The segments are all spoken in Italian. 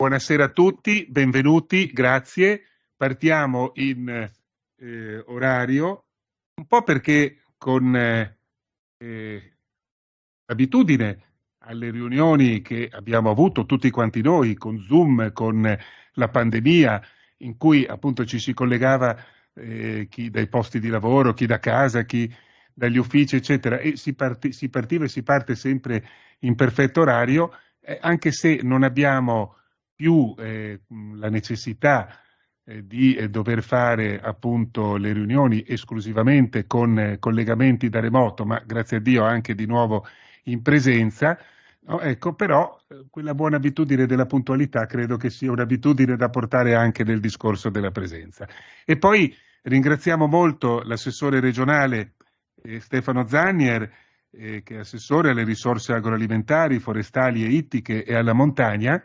Buonasera a tutti, benvenuti, grazie. Partiamo in orario, un po' perché con abitudine alle riunioni che abbiamo avuto tutti quanti noi, con Zoom, con la pandemia, in cui appunto ci si collegava chi dai posti di lavoro, chi da casa, chi dagli uffici, eccetera, e si partiva e si parte sempre in perfetto orario, anche se non abbiamo più la necessità di dover fare appunto le riunioni esclusivamente con collegamenti da remoto, ma grazie a Dio anche di nuovo in presenza, no? Ecco, però quella buona abitudine della puntualità credo che sia un'abitudine da portare anche nel discorso della presenza. E poi ringraziamo molto l'assessore regionale Stefano Zannier, che è assessore alle risorse agroalimentari, forestali e ittiche e alla montagna,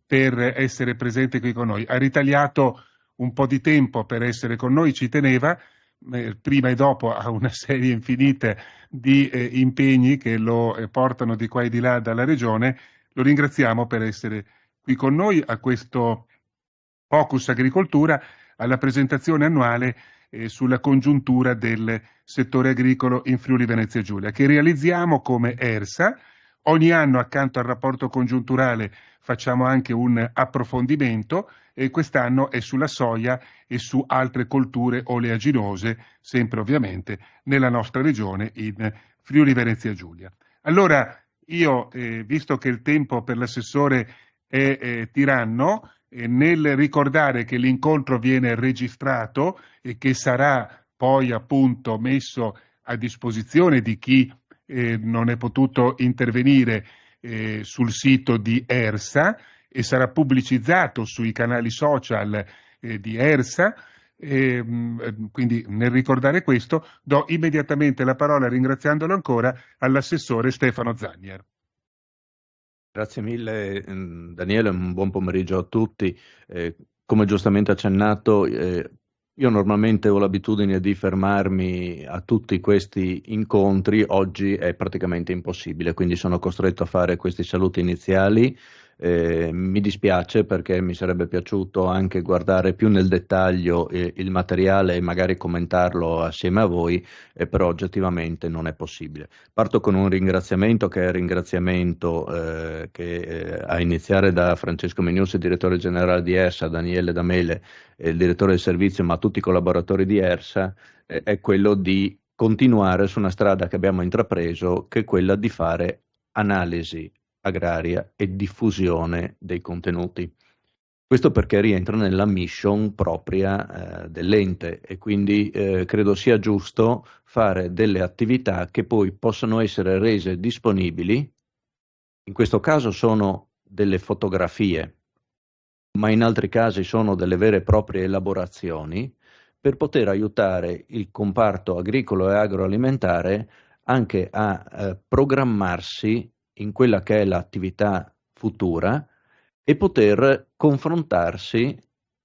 per essere presente qui con noi. Ha ritagliato un po' di tempo per essere con noi, ci teneva, prima e dopo a una serie infinita di impegni che lo portano di qua e di là dalla Regione. Lo ringraziamo per essere qui con noi a questo Focus Agricoltura, alla presentazione annuale sulla congiuntura del settore agricolo in Friuli Venezia Giulia, che realizziamo come ERSA. Ogni anno accanto al rapporto congiunturale facciamo anche un approfondimento e quest'anno è sulla soia e su altre colture oleaginose, sempre ovviamente nella nostra regione in Friuli Venezia Giulia. Allora io, visto che il tempo per l'assessore è tiranno, nel ricordare che l'incontro viene registrato e che sarà poi appunto messo a disposizione di chi non è potuto intervenire sul sito di ERSA e sarà pubblicizzato sui canali social di ERSA. Quindi nel ricordare questo do immediatamente la parola, ringraziandolo ancora, all'assessore Stefano Zannier. Grazie mille Daniele, un buon pomeriggio a tutti. Come giustamente accennato, io normalmente ho l'abitudine di fermarmi a tutti questi incontri, oggi è praticamente impossibile, quindi sono costretto a fare questi saluti iniziali. Mi dispiace perché mi sarebbe piaciuto anche guardare più nel dettaglio il materiale e magari commentarlo assieme a voi, però oggettivamente non è possibile. Parto con un ringraziamento che è il ringraziamento a iniziare da Francesco Meniussi, direttore generale di ERSA, Daniele D'Amele, il direttore del servizio, ma tutti i collaboratori di ERSA, è quello di continuare su una strada che abbiamo intrapreso, che è quella di fare analisi agraria e diffusione dei contenuti. Questo perché rientra nella mission propria dell'ente e quindi credo sia giusto fare delle attività che poi possano essere rese disponibili. In questo caso sono delle fotografie, ma in altri casi sono delle vere e proprie elaborazioni per poter aiutare il comparto agricolo e agroalimentare anche a programmarsi in quella che è l'attività futura e poter confrontarsi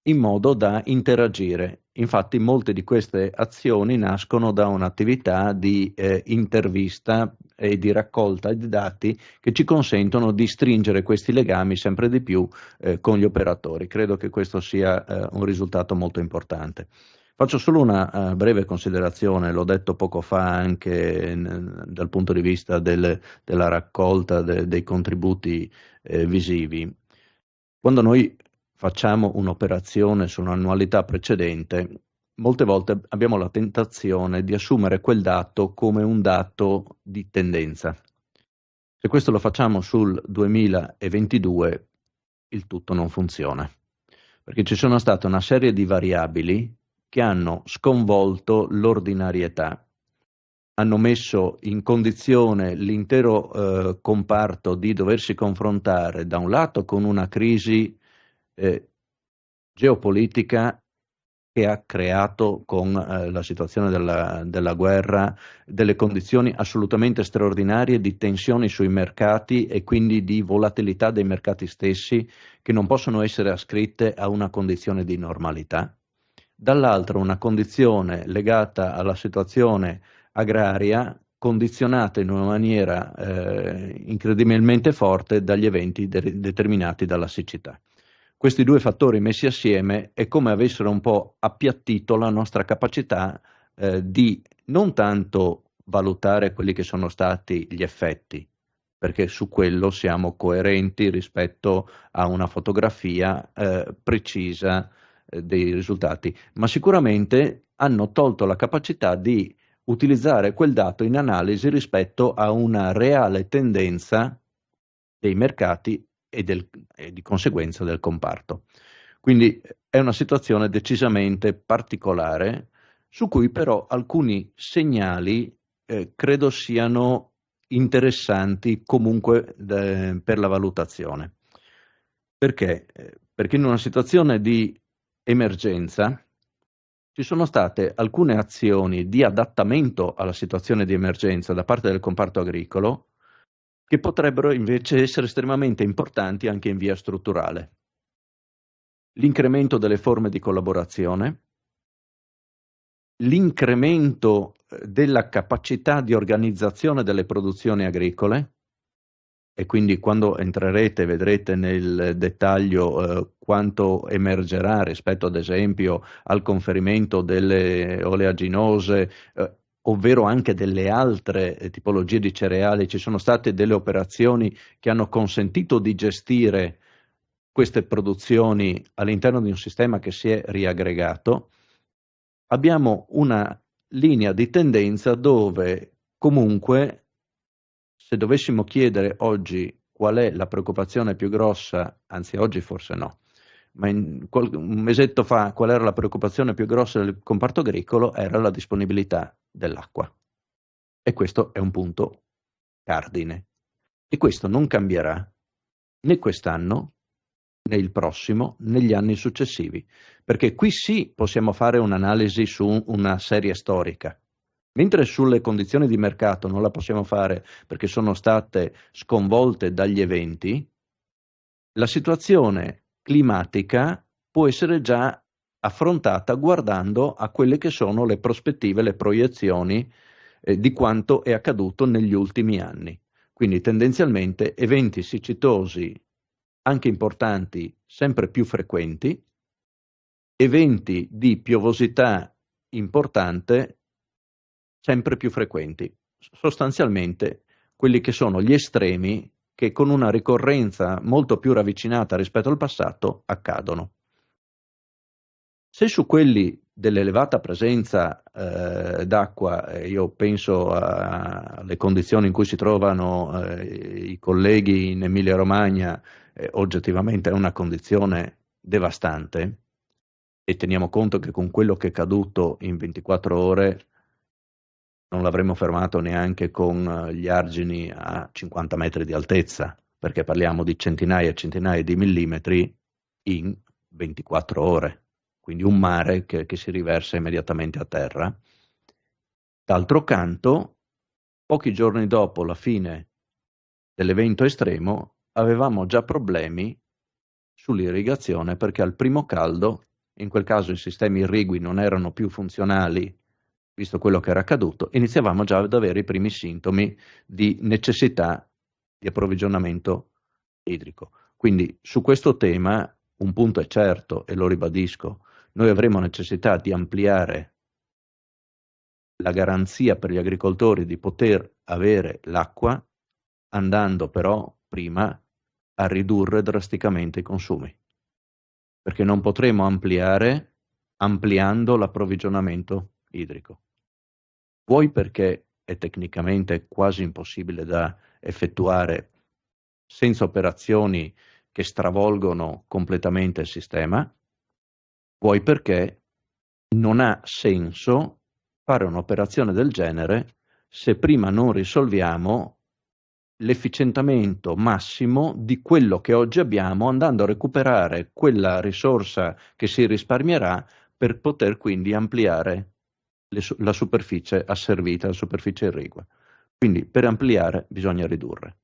in modo da interagire. Infatti molte di queste azioni nascono da un'attività di intervista e di raccolta di dati che ci consentono di stringere questi legami sempre di più con gli operatori. Credo che questo sia un risultato molto importante. Faccio solo una breve considerazione, l'ho detto poco fa anche dal punto di vista della raccolta dei contributi visivi. Quando noi facciamo un'operazione su un'annualità precedente, molte volte abbiamo la tentazione di assumere quel dato come un dato di tendenza. Se questo lo facciamo sul 2022, il tutto non funziona, perché ci sono state una serie di variabili che hanno sconvolto l'ordinarietà, hanno messo in condizione l'intero comparto di doversi confrontare da un lato con una crisi geopolitica che ha creato con la situazione della guerra delle condizioni assolutamente straordinarie di tensioni sui mercati e quindi di volatilità dei mercati stessi che non possono essere ascritte a una condizione di normalità. Dall'altro una condizione legata alla situazione agraria condizionata in una maniera incredibilmente forte dagli eventi determinati dalla siccità. questi due fattori messi assieme è come avessero un po' appiattito la nostra capacità di non tanto valutare quelli che sono stati gli effetti, perché su quello siamo coerenti rispetto a una fotografia precisa dei risultati, ma sicuramente hanno tolto la capacità di utilizzare quel dato in analisi rispetto a una reale tendenza dei mercati e di conseguenza del comparto. Quindi è una situazione decisamente particolare su cui però alcuni segnali credo siano interessanti comunque per la valutazione. Perché? Perché in una situazione di emergenza ci sono state alcune azioni di adattamento alla situazione di emergenza da parte del comparto agricolo che potrebbero invece essere estremamente importanti anche in via strutturale. L'incremento delle forme di collaborazione, l'incremento della capacità di organizzazione delle produzioni agricole, e quindi quando entrerete vedrete nel dettaglio quanto emergerà rispetto ad esempio al conferimento delle oleaginose, ovvero anche delle altre tipologie di cereali. Ci sono state delle operazioni che hanno consentito di gestire queste produzioni all'interno di un sistema che si è riaggregato. Abbiamo una linea di tendenza dove comunque, se dovessimo chiedere oggi qual è la preoccupazione più grossa, anzi oggi forse no, ma un mesetto fa qual era la preoccupazione più grossa del comparto agricolo, era la disponibilità dell'acqua. E questo è un punto cardine. E questo non cambierà né quest'anno, né il prossimo, né gli anni successivi, perché qui sì possiamo fare un'analisi su una serie storica. Mentre sulle condizioni di mercato non la possiamo fare perché sono state sconvolte dagli eventi, la situazione climatica può essere già affrontata guardando a quelle che sono le prospettive, le proiezioni di quanto è accaduto negli ultimi anni. Quindi tendenzialmente eventi siccitosi anche importanti, sempre più frequenti, eventi di piovosità importante sempre più frequenti, sostanzialmente quelli che sono gli estremi che con una ricorrenza molto più ravvicinata rispetto al passato accadono. Se su quelli dell'elevata presenza d'acqua, io penso alle condizioni in cui si trovano i colleghi in Emilia-Romagna, oggettivamente è una condizione devastante, e teniamo conto che con quello che è caduto in 24 ore non l'avremmo fermato neanche con gli argini a 50 metri di altezza, perché parliamo di centinaia e centinaia di millimetri in 24 ore, quindi un mare che si riversa immediatamente a terra. D'altro canto, pochi giorni dopo la fine dell'evento estremo, avevamo già problemi sull'irrigazione perché al primo caldo, in quel caso i sistemi irrigui non erano più funzionali, visto quello che era accaduto, iniziavamo già ad avere i primi sintomi di necessità di approvvigionamento idrico. Quindi su questo tema un punto è certo, e lo ribadisco, noi avremo necessità di ampliare la garanzia per gli agricoltori di poter avere l'acqua, andando però prima a ridurre drasticamente i consumi, perché non potremo ampliare ampliando l'approvvigionamento idrico. Vuoi perché è tecnicamente quasi impossibile da effettuare senza operazioni che stravolgono completamente il sistema, vuoi perché non ha senso fare un'operazione del genere se prima non risolviamo l'efficientamento massimo di quello che oggi abbiamo, andando a recuperare quella risorsa che si risparmierà per poter quindi ampliare la superficie asservita, la superficie irrigua. Quindi per ampliare bisogna ridurre.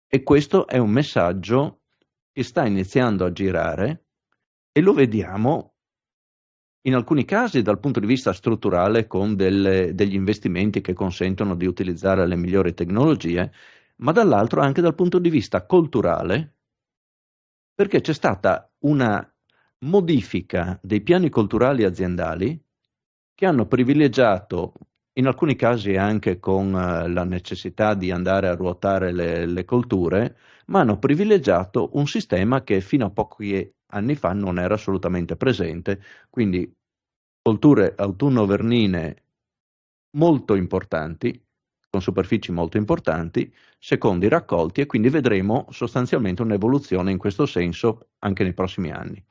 E questo è un messaggio che sta iniziando a girare e lo vediamo in alcuni casi dal punto di vista strutturale con degli investimenti che consentono di utilizzare le migliori tecnologie, ma dall'altro anche dal punto di vista culturale, perché c'è stata una modifica dei piani culturali aziendali che hanno privilegiato, in alcuni casi anche con la necessità di andare a ruotare le colture, ma hanno privilegiato un sistema che fino a pochi anni fa non era assolutamente presente, quindi colture autunno-vernine molto importanti, con superfici molto importanti, secondi raccolti, e quindi vedremo sostanzialmente un'evoluzione in questo senso anche nei prossimi anni.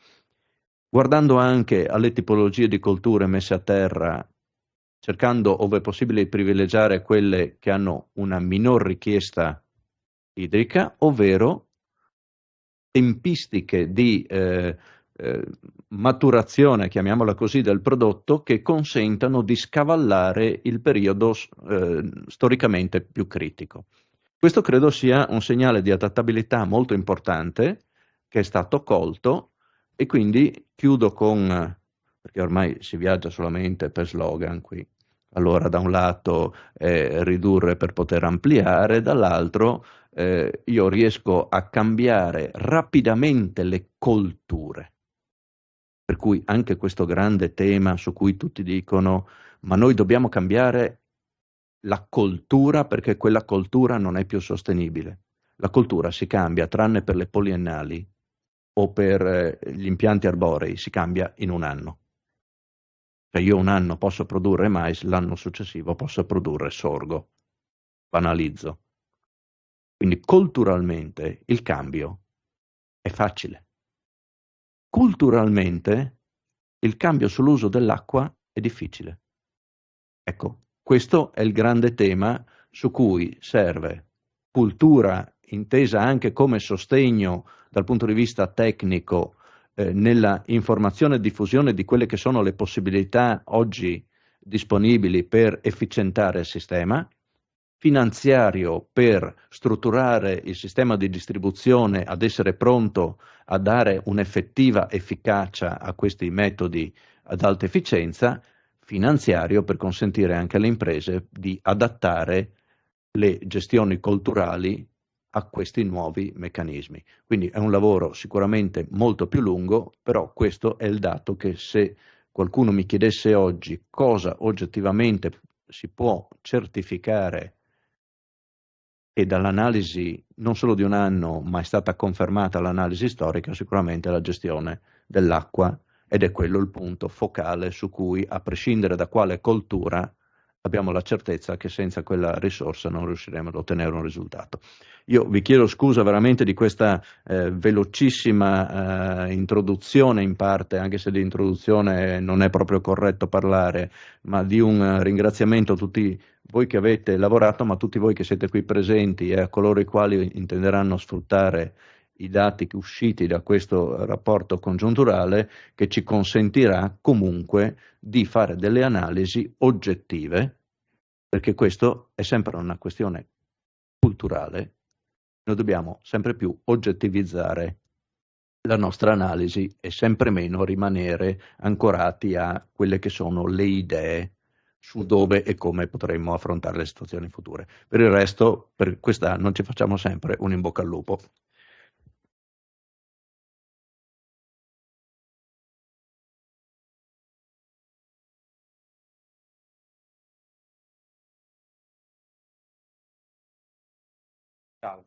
Guardando anche alle tipologie di colture messe a terra, cercando ove possibile di privilegiare quelle che hanno una minor richiesta idrica, ovvero tempistiche di maturazione, chiamiamola così, del prodotto che consentano di scavallare il periodo storicamente più critico. Questo credo sia un segnale di adattabilità molto importante che è stato colto, e quindi chiudo con, perché ormai si viaggia solamente per slogan qui, allora da un lato ridurre per poter ampliare, dall'altro io riesco a cambiare rapidamente le colture. Per cui anche questo grande tema su cui tutti dicono ma noi dobbiamo cambiare la coltura perché quella coltura non è più sostenibile. La coltura si cambia, tranne per le poliennali o per gli impianti arborei, si cambia in un anno. Cioè io un anno posso produrre mais, l'anno successivo posso produrre sorgo. Banalizzo. Quindi culturalmente il cambio è facile. Culturalmente il cambio sull'uso dell'acqua è difficile. Ecco, questo è il grande tema su cui serve cultura intesa anche come sostegno dal punto di vista tecnico nella informazione e diffusione di quelle che sono le possibilità oggi disponibili per efficientare il sistema, finanziario per strutturare il sistema di distribuzione ad essere pronto a dare un'effettiva efficacia a questi metodi ad alta efficienza, finanziario per consentire anche alle imprese di adattare le gestioni culturali a questi nuovi meccanismi. Quindi è un lavoro sicuramente molto più lungo, però questo è il dato che, se qualcuno mi chiedesse oggi cosa oggettivamente si può certificare, e dall'analisi non solo di un anno, ma è stata confermata l'analisi storica, sicuramente la gestione dell'acqua, ed è quello il punto focale su cui, a prescindere da quale coltura, abbiamo la certezza che senza quella risorsa non riusciremo ad ottenere un risultato. Io vi chiedo scusa veramente di questa velocissima introduzione in parte, anche se di introduzione non è proprio corretto parlare, ma di un ringraziamento a tutti voi che avete lavorato, ma a tutti voi che siete qui presenti e a coloro i quali intenderanno sfruttare i dati usciti da questo rapporto congiunturale, che ci consentirà comunque di fare delle analisi oggettive, perché questo è sempre una questione culturale. Noi dobbiamo sempre più oggettivizzare la nostra analisi e sempre meno rimanere ancorati a quelle che sono le idee su dove e come potremmo affrontare le situazioni future. Per il resto, per quest'anno ci facciamo sempre un in bocca al lupo. Ciao.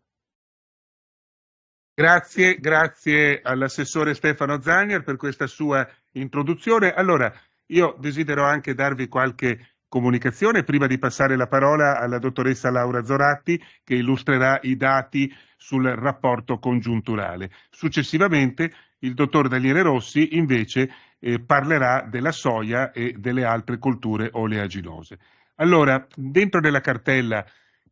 Grazie all'assessore Stefano Zagner per questa sua introduzione. Allora, io desidero anche darvi qualche comunicazione prima di passare la parola alla dottoressa Laura Zoratti, che illustrerà i dati sul rapporto congiunturale. Successivamente il dottor Daniele Rossi invece parlerà della soia e delle altre colture oleaginose. Allora, dentro della cartella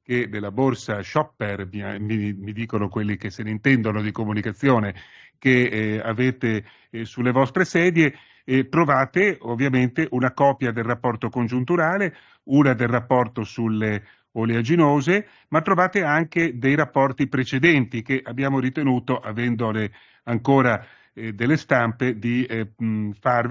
che della borsa Shopper, mi dicono quelli che se ne intendono di comunicazione, che avete sulle vostre sedie, trovate ovviamente una copia del rapporto congiunturale, una del rapporto sulle oleaginose, ma trovate anche dei rapporti precedenti che abbiamo ritenuto, avendole ancora delle stampe,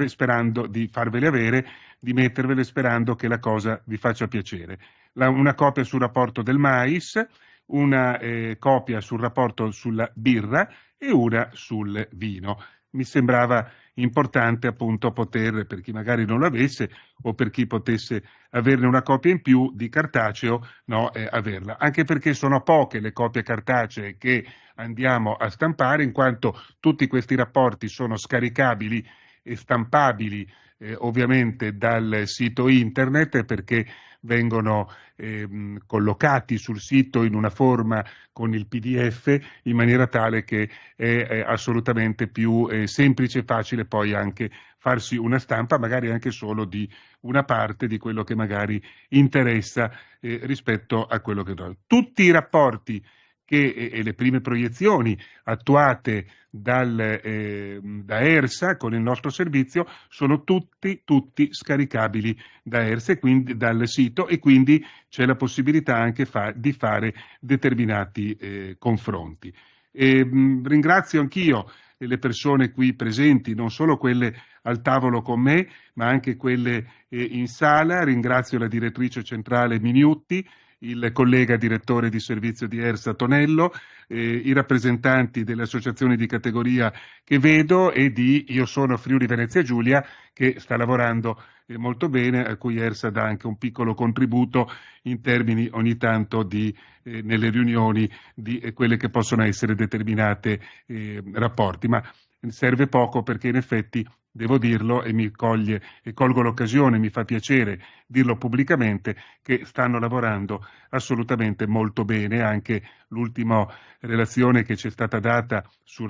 sperando di farvele avere, di mettervele sperando che la cosa vi faccia piacere. Una copia sul rapporto del mais, una copia sul rapporto sulla birra e una sul vino. mi sembrava importante appunto poter, per chi magari non l'avesse o per chi potesse averne una copia in più di cartaceo, no, averla. Anche perché sono poche le copie cartacee che andiamo a stampare, in quanto tutti questi rapporti sono scaricabili e stampabili ovviamente dal sito internet, perché vengono collocati sul sito in una forma con il PDF, in maniera tale che è assolutamente più semplice e facile poi anche farsi una stampa, magari anche solo di una parte di quello che magari interessa rispetto a quello che do. Tutti i rapporti e le prime proiezioni attuate da ERSA con il nostro servizio sono tutti scaricabili da ERSA e quindi dal sito, e quindi c'è la possibilità anche di fare determinati confronti. Ringrazio anch'io le persone qui presenti, non solo quelle al tavolo con me, ma anche quelle in sala. Ringrazio la direttrice centrale Miniutti, il collega direttore di servizio di ERSA Tonello, i rappresentanti delle associazioni di categoria che vedo e di Io sono Friuli Venezia Giulia, che sta lavorando molto bene, a cui ERSA dà anche un piccolo contributo in termini ogni tanto nelle riunioni di quelle che possono essere determinate rapporti. Ma serve poco, perché in effetti devo dirlo, e colgo l'occasione, mi fa piacere dirlo pubblicamente, che stanno lavorando assolutamente molto bene. Anche l'ultima relazione che ci è stata data su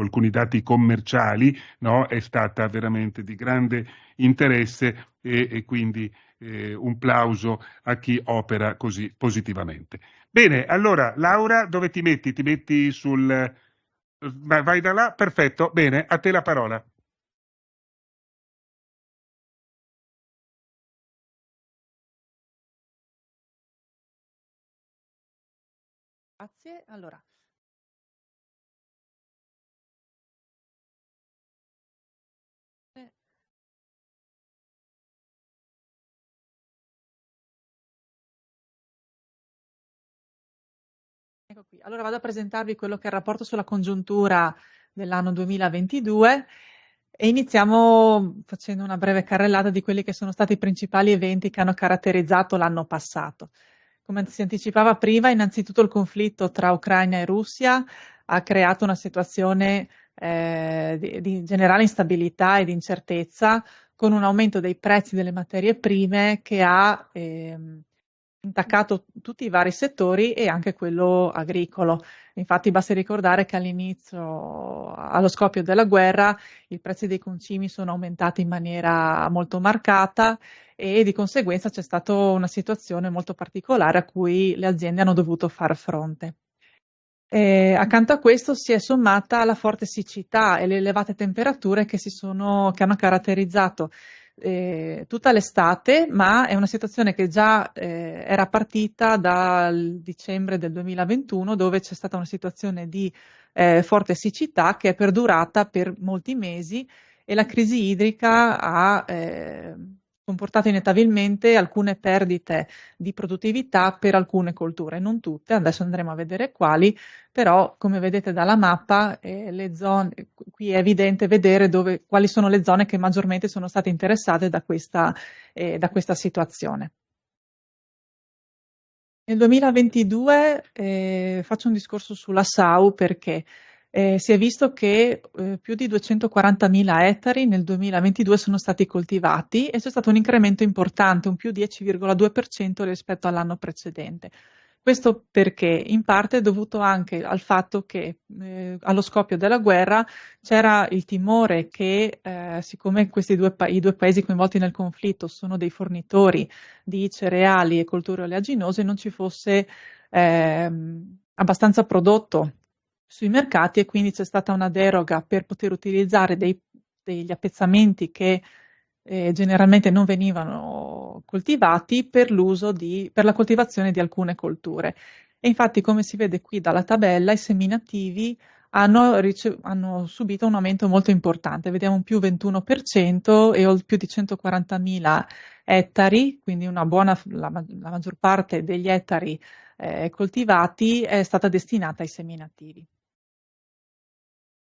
alcuni dati commerciali, no, è stata veramente di grande interesse e quindi un plauso a chi opera così positivamente. Bene, allora Laura, dove ti metti? Ti metti vai da là? Perfetto, bene, a te la parola. Grazie. Allora, eh, ecco qui. Allora vado a presentarvi quello che è il rapporto sulla congiuntura dell'anno 2022 e iniziamo facendo una breve carrellata di quelli che sono stati i principali eventi che hanno caratterizzato l'anno passato. Come si anticipava prima, innanzitutto il conflitto tra Ucraina e Russia ha creato una situazione di generale instabilità e di incertezza, con un aumento dei prezzi delle materie prime che ha intaccato tutti i vari settori e anche quello agricolo. Infatti basti ricordare che all'inizio, allo scoppio della guerra, i prezzi dei concimi sono aumentati in maniera molto marcata e di conseguenza c'è stata una situazione molto particolare a cui le aziende hanno dovuto far fronte. Accanto a questo si è sommata la forte siccità e le elevate temperature che hanno caratterizzato tutta l'estate, ma è una situazione che già era partita dal dicembre del 2021, dove c'è stata una situazione di forte siccità che è perdurata per molti mesi e la crisi idrica ha comportato inevitabilmente alcune perdite di produttività per alcune colture, non tutte, adesso andremo a vedere quali, però come vedete dalla mappa le zone, qui è evidente vedere quali sono le zone che maggiormente sono state interessate da questa situazione. Nel 2022 faccio un discorso sulla SAU perché si è visto che più di 240.000 ettari nel 2022 sono stati coltivati e c'è stato un incremento importante, un più 10,2% rispetto all'anno precedente. Questo perché in parte è dovuto anche al fatto che allo scoppio della guerra c'era il timore che, siccome i due paesi coinvolti nel conflitto sono dei fornitori di cereali e colture oleaginose, non ci fosse abbastanza prodotto sui mercati e quindi c'è stata una deroga per poter utilizzare degli appezzamenti che generalmente non venivano coltivati per la coltivazione di alcune colture. E infatti, come si vede qui dalla tabella, i seminativi hanno subito un aumento molto importante. Vediamo un più 21% e più di 140.000 ettari, quindi la maggior parte degli ettari coltivati è stata destinata ai seminativi.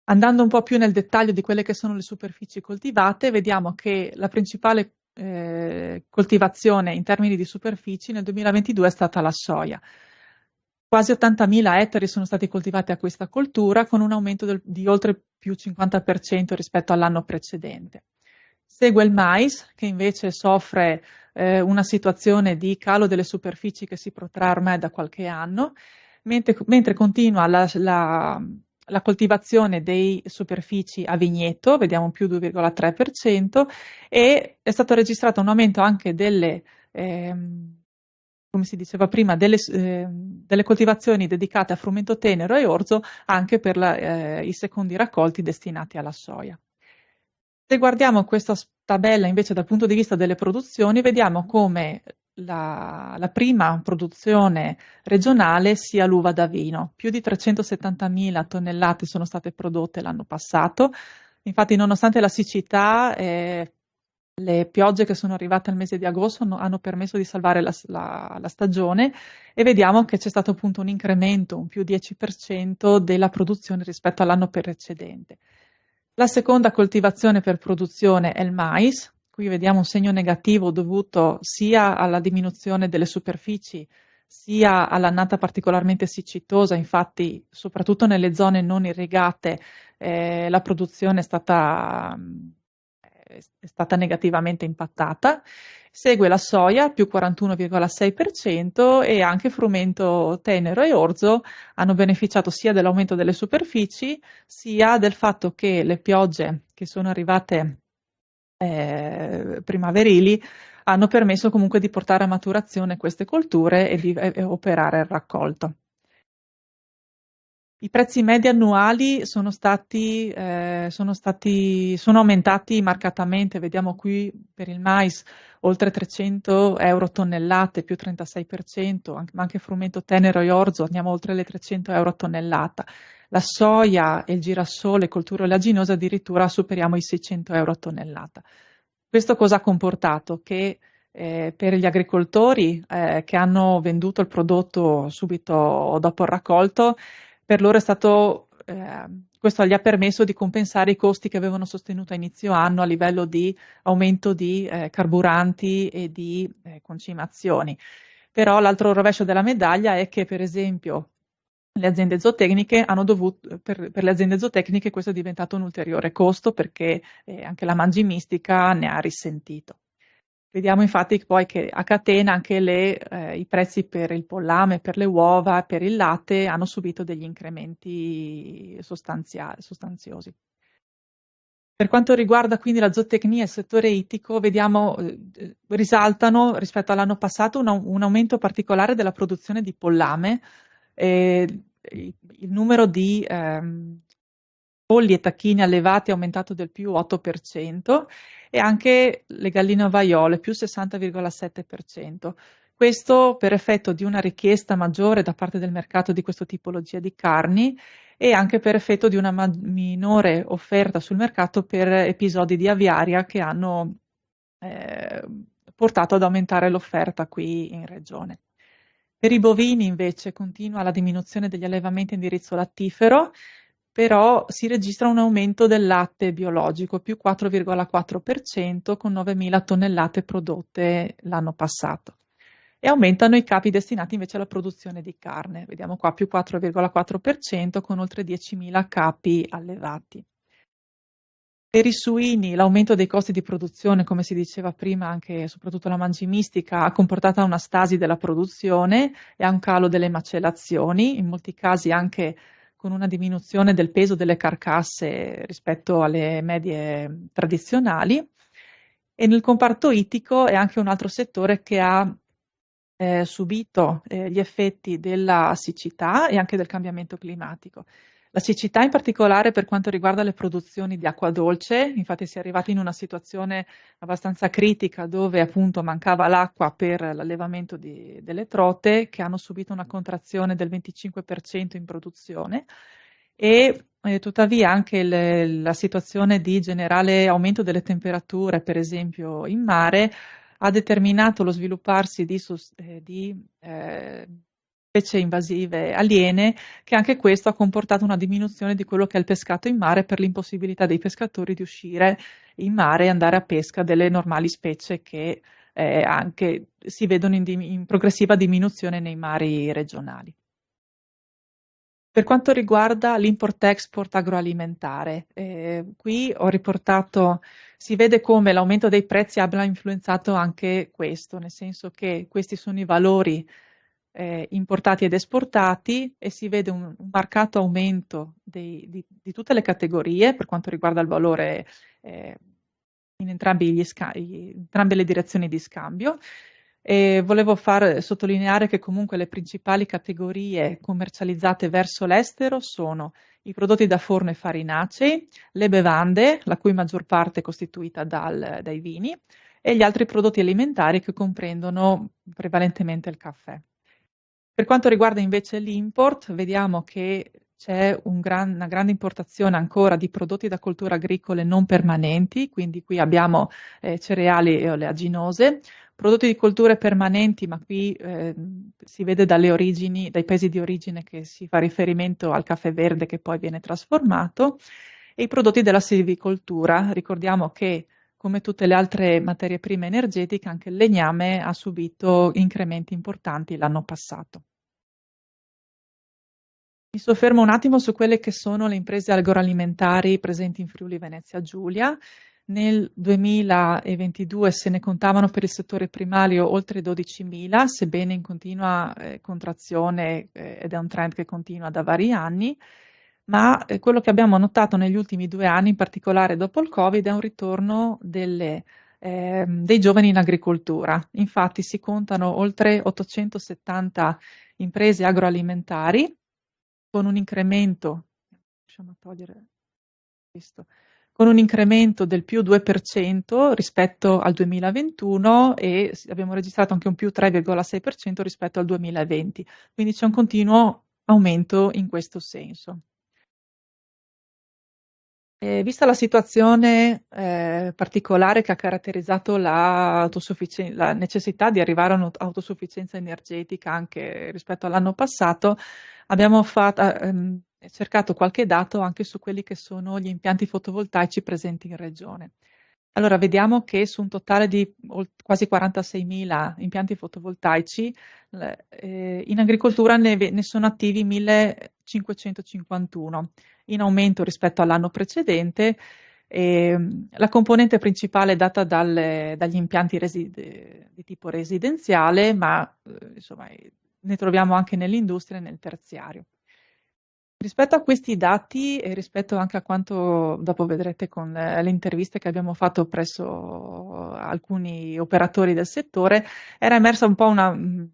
Andando un po' più nel dettaglio di quelle che sono le superfici coltivate, vediamo che la principale coltivazione in termini di superfici nel 2022 è stata la soia. Quasi 80.000 ettari sono stati coltivati a questa coltura, con un aumento di oltre più 50% rispetto all'anno precedente. Segue il mais, che invece soffre una situazione di calo delle superfici che si protrae ormai da qualche anno, mentre continua la coltivazione dei superfici a vigneto, vediamo più 2,3%, e è stato registrato un aumento anche delle, come si diceva prima, delle coltivazioni dedicate a frumento tenero e orzo anche per i secondi raccolti destinati alla soia. Se guardiamo questa tabella invece dal punto di vista delle produzioni, vediamo come la prima produzione regionale sia l'uva da vino. Più di 370.000 tonnellate sono state prodotte l'anno passato. Infatti, nonostante la siccità, le piogge che sono arrivate al mese di agosto hanno permesso di salvare la stagione, e vediamo che c'è stato appunto un incremento, un più 10% della produzione rispetto all'anno precedente. La seconda coltivazione per produzione è il mais. Qui vediamo un segno negativo dovuto sia alla diminuzione delle superfici, sia all'annata particolarmente siccitosa. Infatti, soprattutto nelle zone non irrigate, la produzione è stata negativamente impattata. Segue la soia, più 41,6%, e anche frumento tenero e orzo hanno beneficiato sia dell'aumento delle superfici, sia del fatto che le piogge che sono arrivate primaverili hanno permesso comunque di portare a maturazione queste colture e di operare il raccolto. I prezzi medi annuali sono aumentati marcatamente. Vediamo qui per il mais oltre 300 euro tonnellate, più 36%, ma anche frumento tenero e orzo andiamo oltre le 300 euro tonnellata. La soia e il girasole, coltura oleaginosa, addirittura superiamo i 600 euro tonnellata. Questo cosa ha comportato? Che per gli agricoltori che hanno venduto il prodotto subito dopo il raccolto, per loro è stato, questo gli ha permesso di compensare i costi che avevano sostenuto a inizio anno a livello di aumento di carburanti e di concimazioni. Però l'altro rovescio della medaglia è che, per esempio, le aziende zootecniche hanno dovuto, per le aziende zootecniche questo è diventato un ulteriore costo, perché anche la mangimistica ne ha risentito. Vediamo infatti poi che a catena anche i prezzi per il pollame, per le uova, per il latte hanno subito degli incrementi sostanziosi. Per quanto riguarda quindi la zootecnia e il settore ittico, vediamo, risaltano rispetto all'anno passato un aumento particolare della produzione di pollame. Il numero di polli e tacchini allevati è aumentato del più 8%, e anche le galline ovaiole più 60,7%. Questo per effetto di una richiesta maggiore da parte del mercato di questa tipologia di carni, e anche per effetto di una minore offerta sul mercato per episodi di aviaria che hanno portato ad aumentare l'offerta qui in regione. Per i bovini invece continua la diminuzione degli allevamenti a indirizzo lattifero, però si registra un aumento del latte biologico, più 4,4%, con 9.000 tonnellate prodotte l'anno passato. E aumentano i capi destinati invece alla produzione di carne. Vediamo qua più 4,4%, con oltre 10.000 capi allevati. Per i suini l'aumento dei costi di produzione, come si diceva prima, anche soprattutto la mangimistica, ha comportato una stasi della produzione e a un calo delle macellazioni, in molti casi anche con una diminuzione del peso delle carcasse rispetto alle medie tradizionali. E nel comparto ittico è anche un altro settore che ha subito gli effetti della siccità e anche del cambiamento climatico. La siccità in particolare per quanto riguarda le produzioni di acqua dolce, infatti si è arrivati in una situazione abbastanza critica dove appunto mancava l'acqua per l'allevamento delle trote, che hanno subito una contrazione del 25% in produzione, e tuttavia anche la situazione di generale aumento delle temperature, per esempio in mare, ha determinato lo svilupparsi di specie invasive aliene, che anche questo ha comportato una diminuzione di quello che è il pescato in mare per l'impossibilità dei pescatori di uscire in mare e andare a pesca delle normali specie che anche si vedono in progressiva diminuzione nei mari regionali. Per quanto riguarda l'import-export agroalimentare, qui ho riportato, si vede come l'aumento dei prezzi abbia influenzato anche questo, nel senso che questi sono i valori importati ed esportati e si vede un marcato aumento di tutte le categorie per quanto riguarda il valore in entrambe le direzioni di scambio. E volevo sottolineare che comunque le principali categorie commercializzate verso l'estero sono i prodotti da forno e farinacei, le bevande, la cui maggior parte è costituita dai vini, e gli altri prodotti alimentari che comprendono prevalentemente il caffè. Per quanto riguarda invece l'import, vediamo che c'è una grande importazione ancora di prodotti da colture agricole non permanenti, quindi qui abbiamo cereali e oleaginose, prodotti di colture permanenti, ma qui si vede dalle origini, dai paesi di origine che si fa riferimento al caffè verde che poi viene trasformato, e i prodotti della silvicoltura. Ricordiamo che come tutte le altre materie prime energetiche, anche il legname ha subito incrementi importanti l'anno passato. Mi soffermo un attimo su quelle che sono le imprese agroalimentari presenti in Friuli Venezia Giulia. Nel 2022 se ne contavano per il settore primario oltre 12.000, sebbene in continua contrazione ed è un trend che continua da vari anni, ma quello che abbiamo notato negli ultimi 2 anni, in particolare dopo il Covid, è un ritorno dei giovani in agricoltura. Infatti si contano oltre 870 imprese agroalimentari con un incremento, riusciamo a togliere questo, con un incremento del più 2% rispetto al 2021 e abbiamo registrato anche un più 3,6% rispetto al 2020, quindi c'è un continuo aumento in questo senso. Vista la situazione particolare che ha caratterizzato la necessità di arrivare a un'autosufficienza energetica anche rispetto all'anno passato, abbiamo cercato qualche dato anche su quelli che sono gli impianti fotovoltaici presenti in regione. Allora, vediamo che su un totale di quasi 46.000 impianti fotovoltaici, in agricoltura ne sono attivi 1.551, in aumento rispetto all'anno precedente. La componente principale è data dagli impianti di tipo residenziale, ma insomma, ne troviamo anche nell'industria e nel terziario. Rispetto a questi dati e rispetto anche a quanto dopo vedrete con le interviste che abbiamo fatto presso alcuni operatori del settore, era emersa un po' un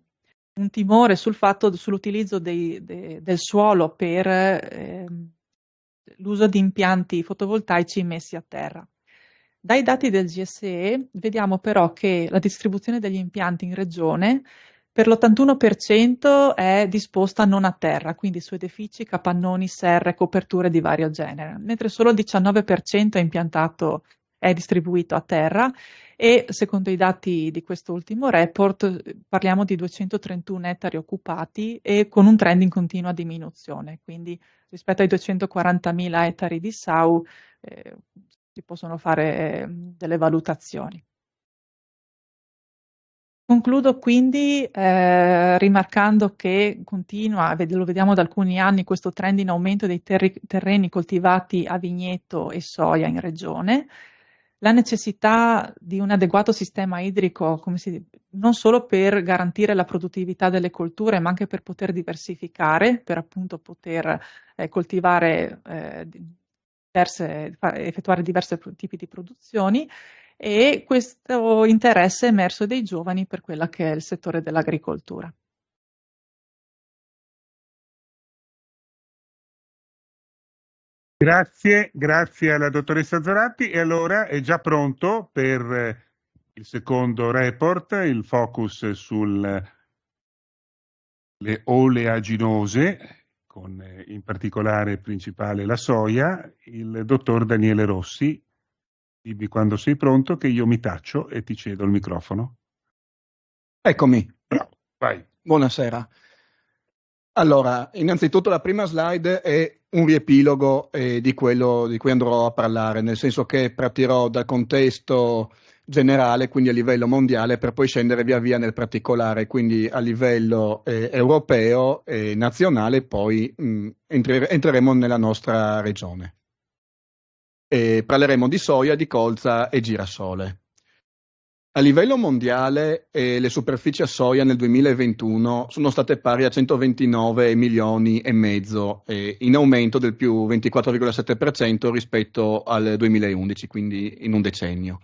timore sull'utilizzo del suolo per l'uso di impianti fotovoltaici messi a terra. Dai dati del GSE vediamo però che la distribuzione degli impianti in regione per l'81% è disposta non a terra, quindi su edifici, capannoni, serre, coperture di vario genere, mentre solo il 19% è distribuito a terra e secondo i dati di questo ultimo report parliamo di 231 ettari occupati e con un trend in continua diminuzione, quindi rispetto ai 240.000 ettari di SAU si possono fare delle valutazioni. Concludo quindi rimarcando che continua, lo vediamo da alcuni anni, questo trend in aumento dei terreni coltivati a vigneto e soia in regione, la necessità di un adeguato sistema idrico, non solo per garantire la produttività delle colture, ma anche per poter diversificare, per appunto poter coltivare, effettuare diversi tipi di produzioni, e questo interesse emerso dei giovani per quella che è il settore dell'agricoltura. Grazie alla dottoressa Zoratti. E allora è già pronto per il secondo report, il focus sulle oleaginose, con in particolare principale la soia, il dottor Daniele Rossi. Dimmi quando sei pronto che io mi taccio e ti cedo il microfono. Eccomi. Bravo, vai. Buonasera. Allora, innanzitutto la prima slide è un riepilogo di quello di cui andrò a parlare, nel senso che partirò dal contesto generale, quindi a livello mondiale, per poi scendere via via nel particolare, quindi a livello europeo e nazionale, poi entreremo nella nostra regione. Parleremo di soia, di colza e girasole. A livello mondiale le superfici a soia nel 2021 sono state pari a 129 milioni e mezzo, in aumento del più 24,7% rispetto al 2011, quindi in un decennio.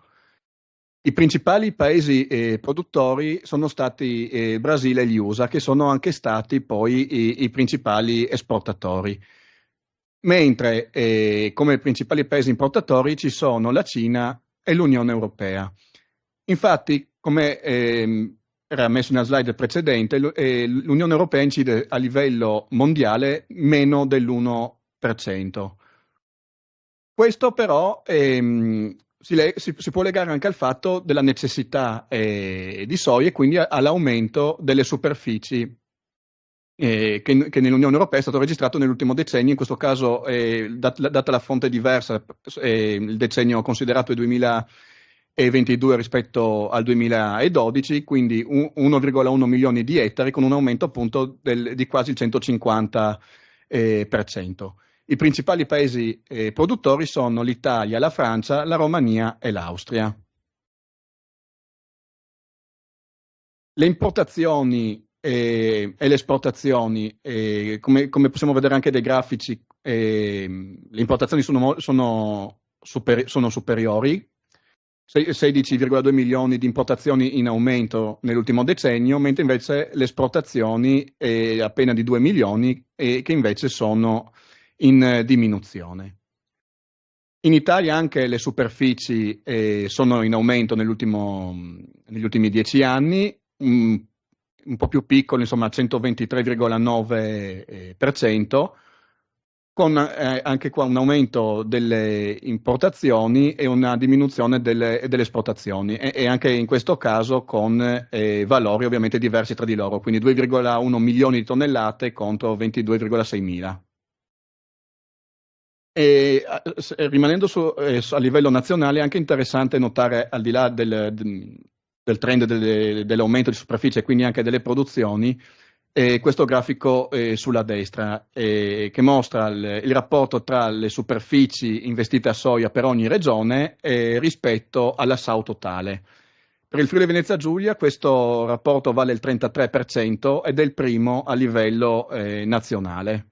I principali paesi produttori sono stati Brasile e gli USA, che sono anche stati poi i principali esportatori, mentre come principali paesi importatori ci sono la Cina e l'Unione Europea. Infatti, come era messo nella slide precedente, l'Unione Europea incide a livello mondiale meno dell'1%. Questo però si può legare anche al fatto della necessità di soia e quindi all'aumento delle superfici che nell'Unione Europea è stato registrato nell'ultimo decennio, in questo caso, data la fonte diversa, il decennio considerato è 2022 rispetto al 2012, quindi 1,1 milioni di ettari con un aumento appunto di quasi il 150%. I principali paesi produttori sono l'Italia, la Francia, la Romania e l'Austria. Le importazioni e le esportazioni, come possiamo vedere anche dai grafici, le importazioni sono superiori, 16,2 milioni di importazioni in aumento nell'ultimo decennio, mentre invece le esportazioni appena di 2 milioni che invece sono in diminuzione. In Italia anche le superfici sono in aumento negli ultimi 10 anni, un po' più piccoli, insomma 123,9%, con anche qua un aumento delle importazioni e una diminuzione delle esportazioni e anche in questo caso con valori ovviamente diversi tra di loro, quindi 2,1 milioni di tonnellate contro 22,6 mila. Rimanendo a livello nazionale è anche interessante notare, al di là del trend dell'aumento di superficie e quindi anche delle produzioni, questo grafico sulla destra che mostra il rapporto tra le superfici investite a soia per ogni regione rispetto alla SAU totale. Per il Friuli Venezia Giulia questo rapporto vale il 33% ed è il primo a livello nazionale.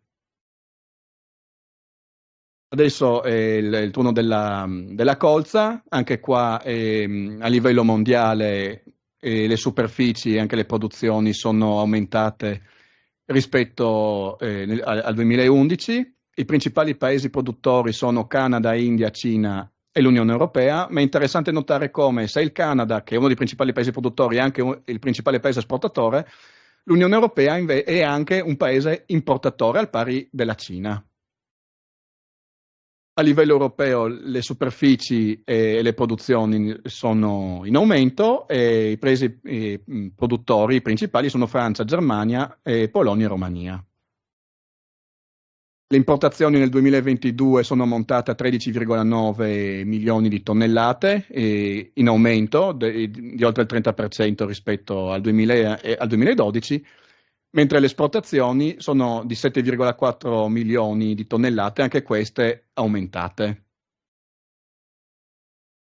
Adesso è il turno della colza, anche qua a livello mondiale le superfici e anche le produzioni sono aumentate rispetto al 2011. I principali paesi produttori sono Canada, India, Cina e l'Unione Europea, ma è interessante notare come se il Canada, che è uno dei principali paesi produttori, è anche il principale paese esportatore, l'Unione Europea è anche un paese importatore al pari della Cina. A livello europeo le superfici e le produzioni sono in aumento e i paesi produttori principali sono Francia, Germania, Polonia e Romania. Le importazioni nel 2022 sono ammontate a 13,9 milioni di tonnellate, in aumento di oltre il 30% rispetto al 2012, mentre le esportazioni sono di 7,4 milioni di tonnellate, anche queste aumentate.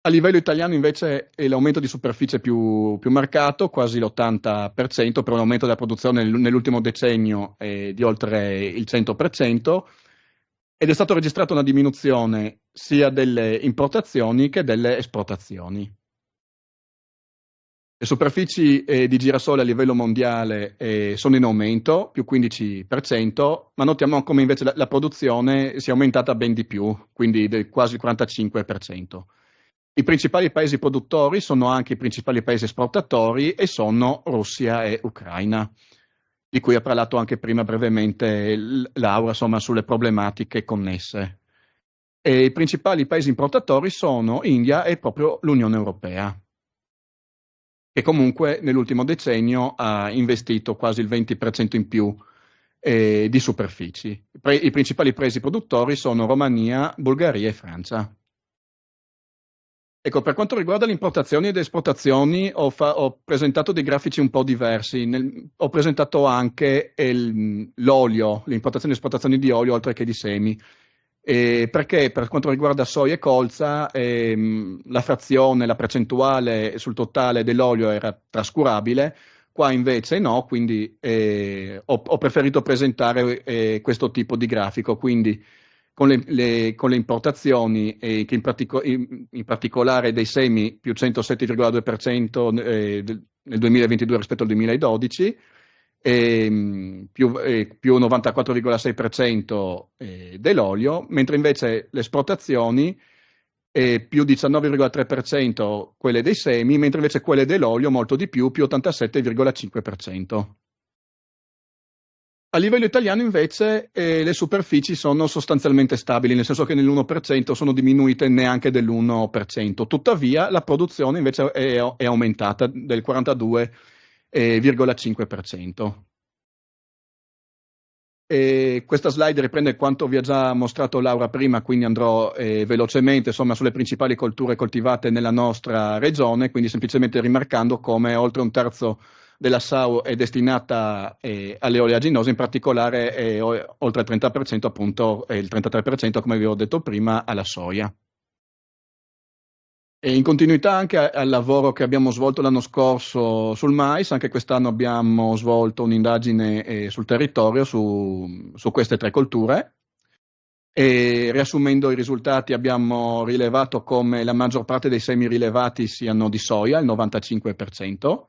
A livello italiano invece è l'aumento di superficie più marcato, quasi l'80%, per un aumento della produzione nell'ultimo decennio di oltre il 100%, ed è stata registrata una diminuzione sia delle importazioni che delle esportazioni. Le superfici di girasole a livello mondiale sono in aumento, più 15%, ma notiamo come invece la produzione sia aumentata ben di più, quindi quasi il 45%. I principali paesi produttori sono anche i principali paesi esportatori e sono Russia e Ucraina, di cui ha parlato anche prima brevemente Laura, insomma, sulle problematiche connesse. E i principali paesi importatori sono India e proprio l'Unione Europea, che comunque nell'ultimo decennio ha investito quasi il 20% in più di superfici. I principali paesi produttori sono Romania, Bulgaria e Francia. Ecco, per quanto riguarda le importazioni ed esportazioni, ho presentato dei grafici un po' diversi. Ho presentato anche l'olio, le importazioni e esportazioni di olio oltre che di semi. Perché per quanto riguarda soia e colza, la frazione, la percentuale sul totale dell'olio era trascurabile, qua invece no, quindi ho preferito presentare questo tipo di grafico. Quindi con le importazioni, che in particolare dei semi più 107,2% nel 2022 rispetto al 2012, più 94,6% dell'olio, mentre invece le esportazioni più 19,3% quelle dei semi, mentre invece quelle dell'olio molto di più 87,5%. A livello italiano invece le superfici sono sostanzialmente stabili, nel senso che nell'1% sono diminuite neanche dell'1%, tuttavia la produzione invece è aumentata del 42,5%. Questa slide riprende quanto vi ha già mostrato Laura prima, quindi andrò velocemente insomma, sulle principali colture coltivate nella nostra regione, quindi semplicemente rimarcando come oltre un terzo della SAU è destinata alle oleaginose, in particolare oltre il 30%, appunto, il 33%, come vi ho detto prima, alla soia. E in continuità anche al lavoro che abbiamo svolto l'anno scorso sul mais, anche quest'anno abbiamo svolto un'indagine sul territorio su queste tre colture. E riassumendo i risultati, abbiamo rilevato come la maggior parte dei semi rilevati siano di soia, il 95%.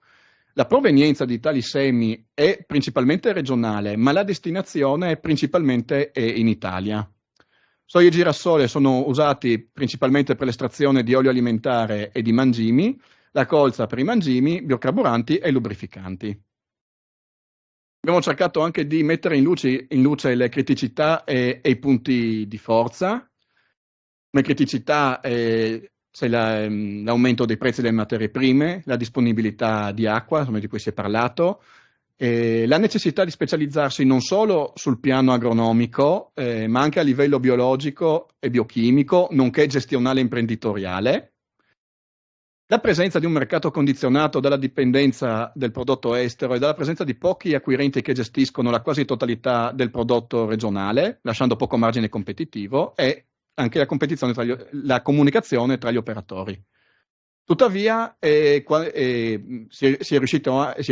La provenienza di tali semi è principalmente regionale, ma la destinazione è principalmente in Italia. Soia e girasole sono usati principalmente per l'estrazione di olio alimentare e di mangimi, la colza per i mangimi, biocarburanti e lubrificanti. Abbiamo cercato anche di mettere in luce le criticità e i punti di forza. Le criticità c'è l'aumento dei prezzi delle materie prime, la disponibilità di acqua, insomma, di cui si è parlato, la necessità di specializzarsi non solo sul piano agronomico, ma anche a livello biologico e biochimico, nonché gestionale e imprenditoriale. La presenza di un mercato condizionato dalla dipendenza del prodotto estero e dalla presenza di pochi acquirenti che gestiscono la quasi totalità del prodotto regionale, lasciando poco margine competitivo, e anche la comunicazione tra gli operatori. Tuttavia si è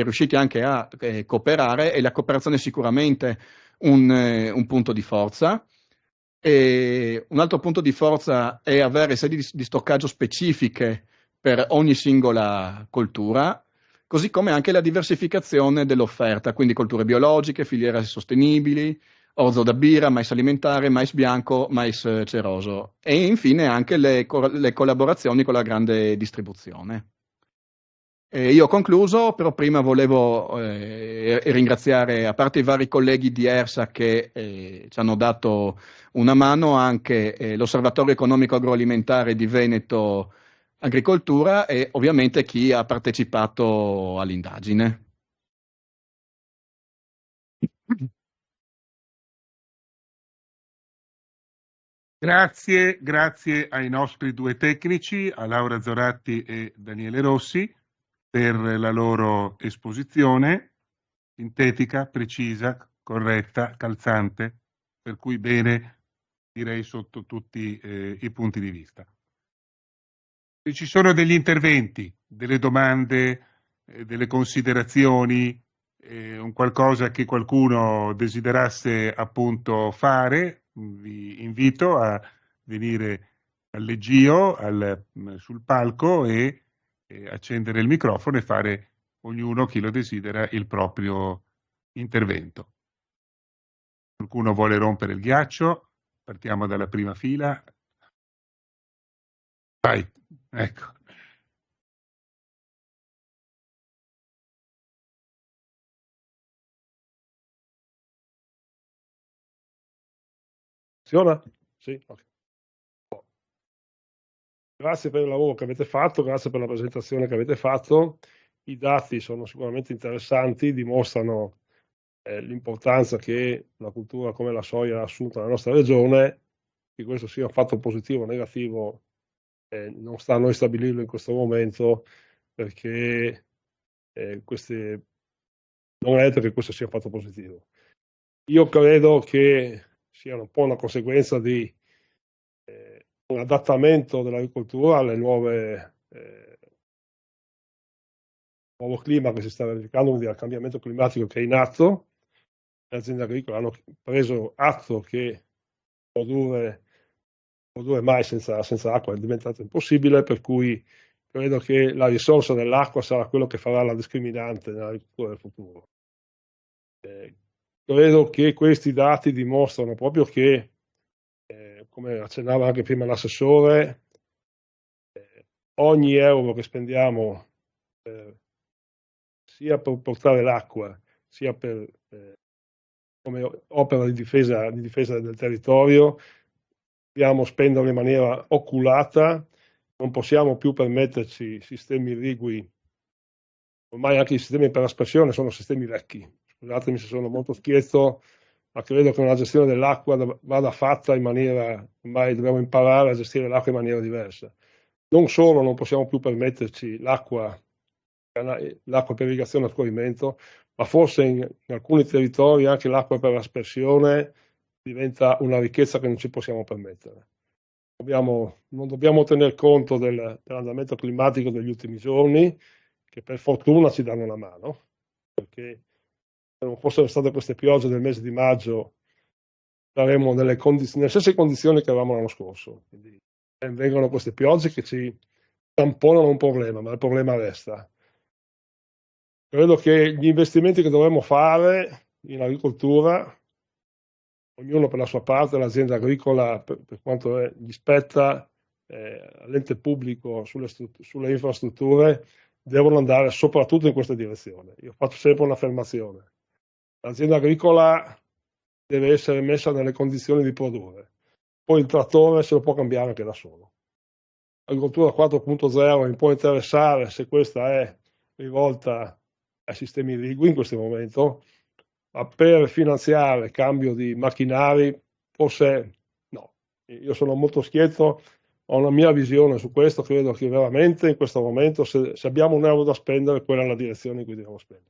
riusciti anche a cooperare, e la cooperazione è sicuramente un punto di forza. E un altro punto di forza è avere sedi di stoccaggio specifiche per ogni singola coltura, così come anche la diversificazione dell'offerta, quindi colture biologiche, filiere sostenibili, orzo da birra, mais alimentare, mais bianco, mais ceroso, e infine anche le collaborazioni con la grande distribuzione. Io ho concluso, però prima volevo ringraziare, a parte i vari colleghi di ERSA che ci hanno dato una mano, anche l'Osservatorio Economico Agroalimentare di Veneto Agricoltura e ovviamente chi ha partecipato all'indagine. Grazie ai nostri due tecnici, a Laura Zoratti e Daniele Rossi, per la loro esposizione sintetica, precisa, corretta, calzante, per cui bene, direi, sotto tutti i punti di vista. Se ci sono degli interventi, delle domande, delle considerazioni, un qualcosa che qualcuno desiderasse appunto fare, vi invito a venire al leggio, sul palco e accendere il microfono e fare ognuno, chi lo desidera, il proprio intervento. Qualcuno vuole rompere il ghiaccio? Partiamo dalla prima fila. Vai, ecco. Sì, okay. Grazie per il lavoro che avete fatto, grazie per la presentazione che avete fatto. I dati sono sicuramente interessanti, dimostrano l'importanza che una cultura come la soia ha assunto nella nostra regione, che questo sia un fatto positivo o negativo, non sta a noi stabilirlo in questo momento, perché non è detto che questo sia un fatto positivo. Io credo che sia un po' una conseguenza di un adattamento dell'agricoltura alle nuovo clima che si sta verificando, quindi al cambiamento climatico che è in atto. Le aziende agricole hanno preso atto che produrre mai senza acqua è diventato impossibile, per cui credo che la risorsa dell'acqua sarà quello che farà la discriminante nell'agricoltura del futuro. Credo che questi dati dimostrano proprio che, come accennava anche prima l'assessore, ogni euro che spendiamo sia per portare l'acqua, sia per come opera di difesa del territorio, dobbiamo spenderlo in maniera oculata, non possiamo più permetterci sistemi irrigui, ormai anche i sistemi per aspersione sono sistemi vecchi, scusatemi se sono molto schietto, ma credo che una gestione dell'acqua vada fatta in maniera, ormai dobbiamo imparare a gestire l'acqua in maniera diversa. Non solo non possiamo più permetterci l'acqua per irrigazione e scorrimento, ma forse in alcuni territori anche l'acqua per aspersione diventa una ricchezza che non ci possiamo permettere. Non dobbiamo tener conto dell'andamento climatico degli ultimi giorni, che per fortuna ci danno una mano, perché se non fossero state queste piogge del mese di maggio saremmo nelle stesse condizioni che avevamo l'anno scorso. Quindi vengono queste piogge che ci tamponano un problema, ma il problema resta. Credo che gli investimenti che dovremmo fare in agricoltura, ognuno per la sua parte, l'azienda agricola per quanto gli spetta, all'ente pubblico sulle infrastrutture, devono andare soprattutto in questa direzione. Io faccio sempre un'affermazione: l'azienda agricola deve essere messa nelle condizioni di produrre, poi il trattore se lo può cambiare anche da solo. L'agricoltura 4.0 mi può interessare se questa è rivolta ai sistemi irrigui in questo momento, ma per finanziare cambio di macchinari forse no. Io sono molto schietto, ho una mia visione su questo, credo che veramente in questo momento se abbiamo un euro da spendere, quella è la direzione in cui dobbiamo spendere.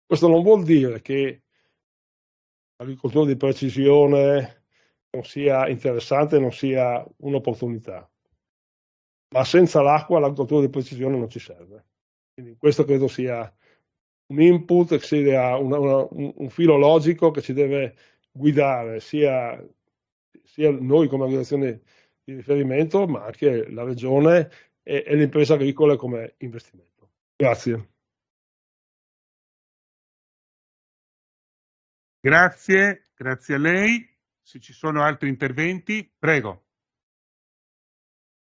Questo non vuol dire che l'agricoltura di precisione non sia interessante, non sia un'opportunità, ma senza l'acqua l'agricoltura di precisione non ci serve. Quindi questo credo sia un input, che sia un filo logico che ci deve guidare sia noi come organizzazione di riferimento, ma anche la regione e le imprese agricole come investimento. Grazie. Grazie a lei. Se ci sono altri interventi, prego.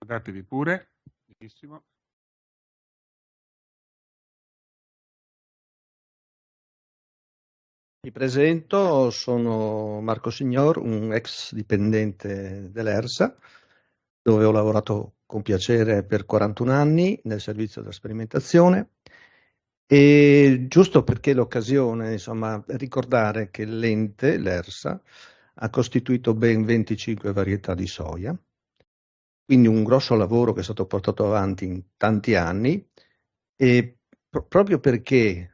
Datevi pure. Benissimo. Mi presento, sono Marco Signor, un ex dipendente dell'ERSA, dove ho lavorato con piacere per 41 anni nel servizio della sperimentazione. E giusto perché l'occasione, insomma, ricordare che l'ente, l'ERSA, ha costituito ben 25 varietà di soia, quindi un grosso lavoro che è stato portato avanti in tanti anni e proprio perché,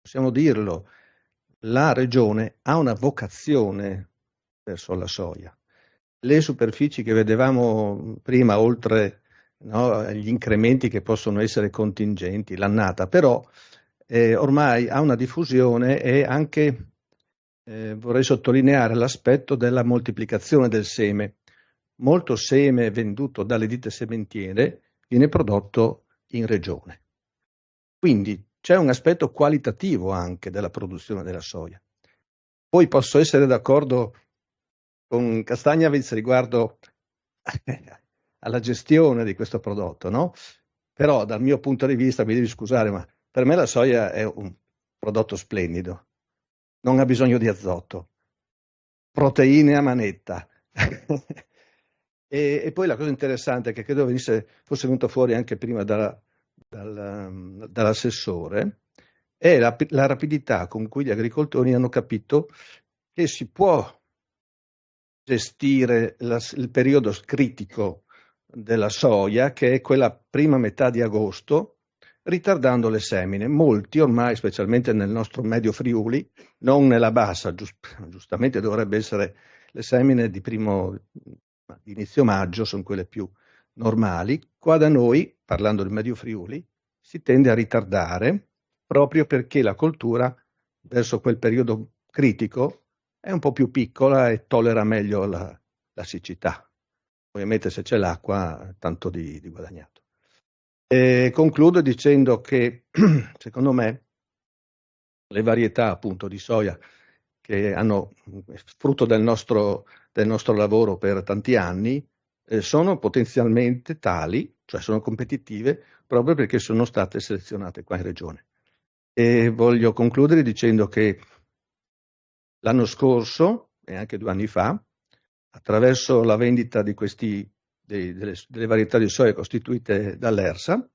possiamo dirlo, la regione ha una vocazione verso la soia. Le superfici che vedevamo prima, oltre agli incrementi che possono essere contingenti, l'annata, però ormai ha una diffusione e anche vorrei sottolineare l'aspetto della moltiplicazione del seme. Molto seme venduto dalle ditte sementiere viene prodotto in regione. Quindi c'è un aspetto qualitativo anche della produzione della soia. Poi posso essere d'accordo con Castagnaviz riguardo alla gestione di questo prodotto, no? Però dal mio punto di vista, mi devi scusare, ma per me la soia è un prodotto splendido, non ha bisogno di azoto, proteine a manetta. E poi la cosa interessante che credo fosse venuto fuori anche prima dall'assessore è la rapidità con cui gli agricoltori hanno capito che si può gestire il periodo critico della soia, che è quella prima metà di agosto, ritardando le semine. Molti ormai, specialmente nel nostro medio Friuli, non nella bassa, giustamente dovrebbe essere le semine di inizio maggio, sono quelle più normali. Qua da noi, parlando del medio Friuli, si tende a ritardare proprio perché la coltura verso quel periodo critico è un po' più piccola e tollera meglio la siccità. Ovviamente se c'è l'acqua, tanto di guadagnato. Concludo dicendo che secondo me le varietà appunto di soia che hanno frutto del nostro lavoro per tanti anni sono potenzialmente tali, cioè sono competitive proprio perché sono state selezionate qua in regione. E voglio concludere dicendo che l'anno scorso e anche 2 anni fa, attraverso la vendita di delle varietà di soia costituite dall'ERSA,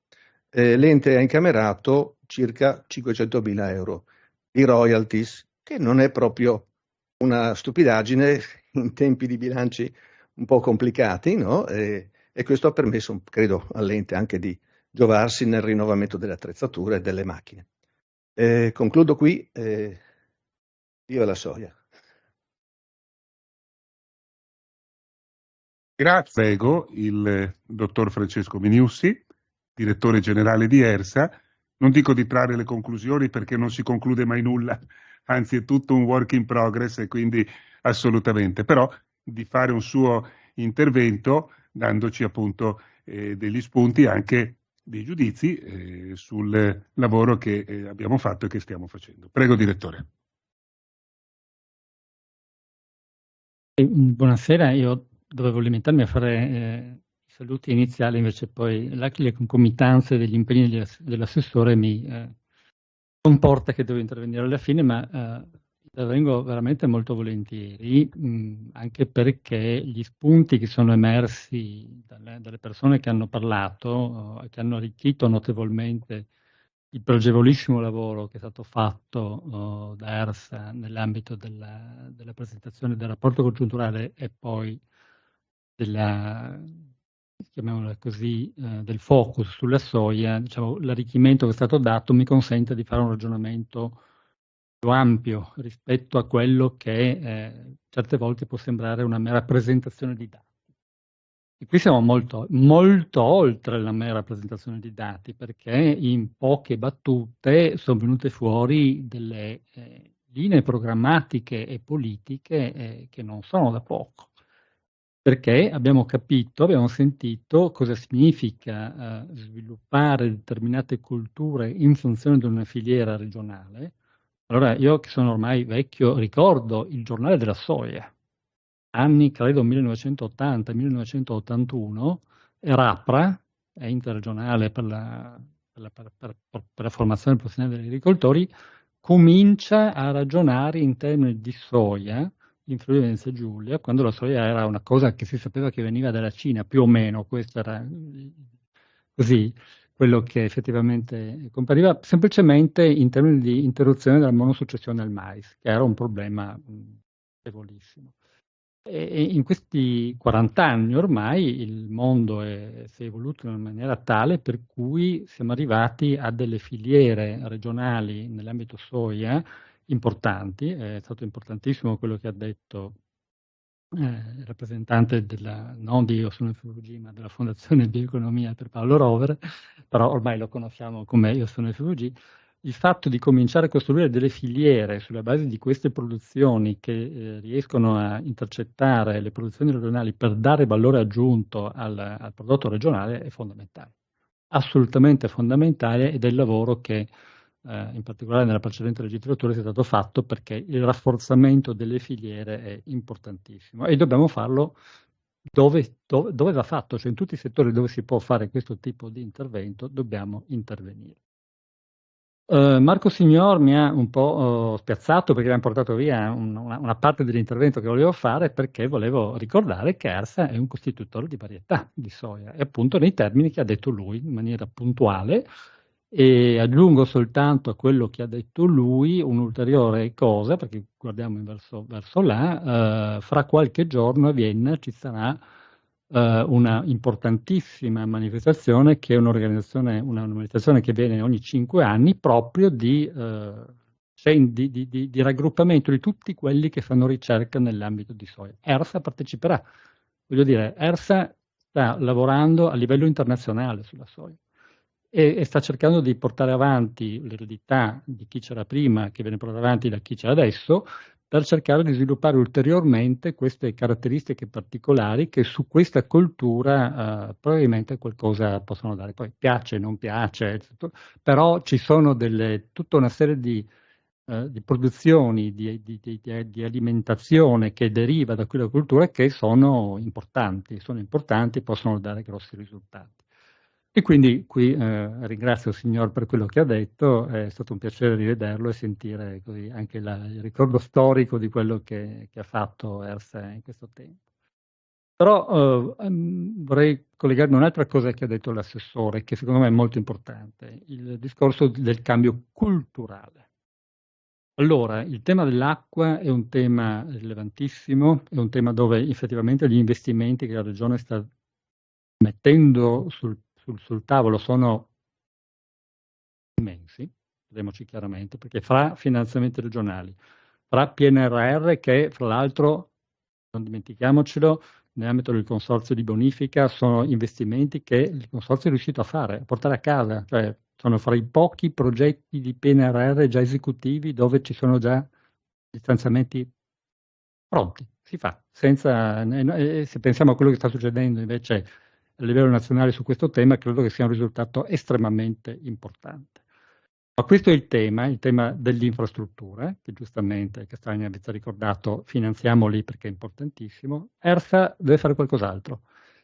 l'ente ha incamerato circa 500.000 euro di royalties, che non è proprio una stupidaggine in tempi di bilanci un po' complicati, no? E questo ha permesso, credo, all'ente anche di giovarsi nel rinnovamento delle attrezzature e delle macchine. Concludo qui. Viva la soia. Grazie. Prego il dottor Francesco Miniussi, direttore generale di ERSA. Non dico di trarre le conclusioni perché non si conclude mai nulla, anzi è tutto un work in progress e quindi assolutamente, però di fare un suo intervento dandoci appunto degli spunti e anche dei giudizi sul lavoro che abbiamo fatto e che stiamo facendo. Prego direttore. Buonasera, io dovevo limitarmi a fare i saluti iniziali, invece poi le concomitanze degli impegni dell'assessore mi comporta che devo intervenire alla fine, ma intervengo veramente molto volentieri, anche perché gli spunti che sono emersi dalle persone che hanno parlato e che hanno arricchito notevolmente il pregevolissimo lavoro che è stato fatto da ERSA nell'ambito della presentazione del rapporto congiunturale e poi chiamiamola così, del focus sulla soia, diciamo, l'arricchimento che è stato dato mi consente di fare un ragionamento più ampio rispetto a quello che certe volte può sembrare una mera presentazione di dati. E qui siamo molto, molto oltre la mera presentazione di dati, perché in poche battute sono venute fuori delle linee programmatiche e politiche che non sono da poco, perché abbiamo capito, abbiamo sentito cosa significa sviluppare determinate culture in funzione di una filiera regionale. Allora, io che sono ormai vecchio ricordo il giornale della soia, anni credo 1980-1981, ERAPRA, è interregionale per la formazione professionale degli agricoltori, comincia a ragionare in termini di soia in Friuli Venezia Giulia, quando la soia era una cosa che si sapeva che veniva dalla Cina, più o meno, questo era così, quello che effettivamente compariva, semplicemente in termini di interruzione della monosuccessione al mais, che era un problema notevolissimo. E in questi 40 anni ormai il mondo si è evoluto in una maniera tale per cui siamo arrivati a delle filiere regionali nell'ambito soia importanti. È stato importantissimo quello che ha detto il rappresentante non di Io sono FVG, ma della Fondazione Bioeconomia per Paolo Rover, però ormai lo conosciamo come Io sono FVG. Il fatto di cominciare a costruire delle filiere sulla base di queste produzioni che riescono a intercettare le produzioni regionali per dare valore aggiunto al prodotto regionale è fondamentale, assolutamente fondamentale, ed è il lavoro che in particolare nella precedente legislatura è stato fatto, perché il rafforzamento delle filiere è importantissimo e dobbiamo farlo dove va fatto, cioè in tutti i settori dove si può fare questo tipo di intervento dobbiamo intervenire. Marco Signor mi ha un po' spiazzato perché mi ha portato via una parte dell'intervento che volevo fare, perché volevo ricordare che ERSA è un costitutore di varietà di soia, e appunto nei termini che ha detto lui in maniera puntuale, E aggiungo soltanto a quello che ha detto lui un'ulteriore cosa, perché guardiamo verso là, fra qualche giorno a Vienna ci sarà una importantissima manifestazione che è una manifestazione che viene ogni 5 anni proprio di raggruppamento di tutti quelli che fanno ricerca nell'ambito di soia. ERSA parteciperà. Voglio dire, ERSA sta lavorando a livello internazionale sulla soia e sta cercando di portare avanti l'eredità di chi c'era prima, che viene portata avanti da chi c'è adesso, per cercare di sviluppare ulteriormente queste caratteristiche particolari che su questa cultura probabilmente qualcosa possono dare. Poi piace, non piace, però ci sono tutta una serie di produzioni, di alimentazione che deriva da quella cultura che sono importanti, possono dare grossi risultati. E quindi qui ringrazio il signor per quello che ha detto, è stato un piacere rivederlo e sentire così anche il ricordo storico di quello che ha fatto ERSA in questo tempo. Però vorrei collegarmi a un'altra cosa che ha detto l'assessore, che secondo me è molto importante, il discorso del cambio culturale. Allora, il tema dell'acqua è un tema rilevantissimo, è un tema dove effettivamente gli investimenti che la Regione sta mettendo sul tavolo sono immensi, parliamoci chiaramente, perché fra finanziamenti regionali, fra PNRR che fra l'altro, non dimentichiamocelo, nell'ambito del consorzio di bonifica sono investimenti che il consorzio è riuscito a fare, a portare a casa, cioè sono fra i pochi progetti di PNRR già esecutivi dove ci sono già gli stanziamenti pronti, si fa, senza, se pensiamo a quello che sta succedendo invece a livello nazionale su questo tema, credo che sia un risultato estremamente importante. Ma questo è il tema delle infrastrutture, che giustamente Castagna avete ricordato, finanziamoli perché è importantissimo. ERSA deve fare qualcos'altro.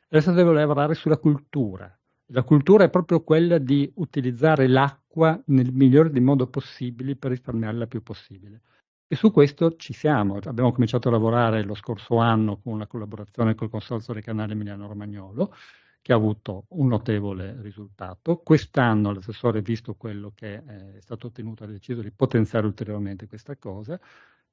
ERSA deve lavorare sulla cultura. La cultura è proprio quella di utilizzare l'acqua nel migliore dei modi possibili per risparmiarla il più possibile. E su questo ci siamo. Abbiamo cominciato a lavorare lo scorso anno con una collaborazione col Consorzio del Canale Emiliano-Romagnolo, che ha avuto un notevole risultato. Quest'anno l'assessore, visto quello che è stato ottenuto, ha deciso di potenziare ulteriormente questa cosa.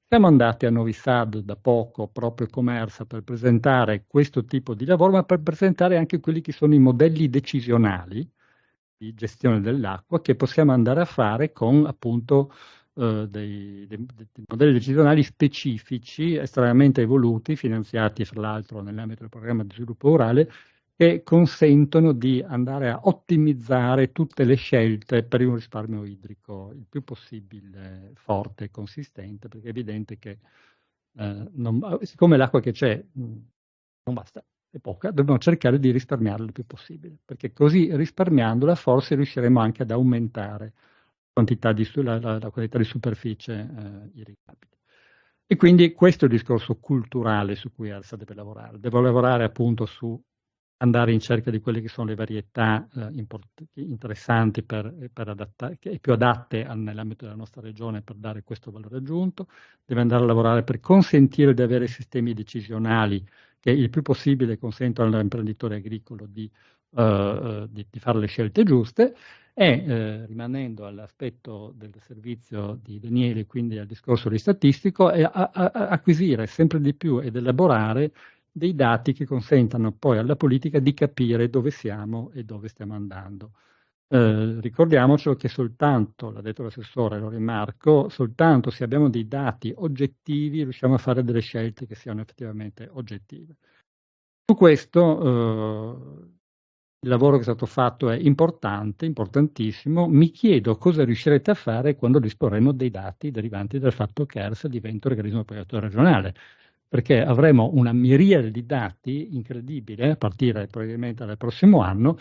Siamo andati a Novi Sad da poco, proprio come ERSA, per presentare questo tipo di lavoro, ma per presentare anche quelli che sono i modelli decisionali di gestione dell'acqua che possiamo andare a fare con appunto dei modelli decisionali specifici, estremamente evoluti, finanziati fra l'altro nell'ambito del programma di sviluppo rurale, che consentono di andare a ottimizzare tutte le scelte per un risparmio idrico il più possibile forte e consistente, perché è evidente che siccome l'acqua che c'è non basta, è poca, dobbiamo cercare di risparmiarla il più possibile, perché così risparmiandola forse riusciremo anche ad aumentare la quantità di superficie irrigabile. E quindi questo è il discorso culturale su cui ERSA deve lavorare appunto su andare in cerca di quelle che sono le varietà interessanti per adattare, e più adatte nell'ambito della nostra regione per dare questo valore aggiunto, deve andare a lavorare per consentire di avere sistemi decisionali che il più possibile consentono all'imprenditore agricolo di fare le scelte giuste e rimanendo all'aspetto del servizio di Daniele, quindi al discorso di statistico, acquisire sempre di più ed elaborare dei dati che consentano poi alla politica di capire dove siamo e dove stiamo andando. Ricordiamocelo che soltanto, l'ha detto l'assessore, lo rimarco, soltanto se abbiamo dei dati oggettivi riusciamo a fare delle scelte che siano effettivamente oggettive. Su questo il lavoro che è stato fatto è importante, importantissimo. Mi chiedo cosa riuscirete a fare quando disporremo dei dati derivanti dal fatto che ERSA diventa un organismo operatore regionale, perché avremo una miriade di dati incredibile a partire probabilmente dal prossimo anno,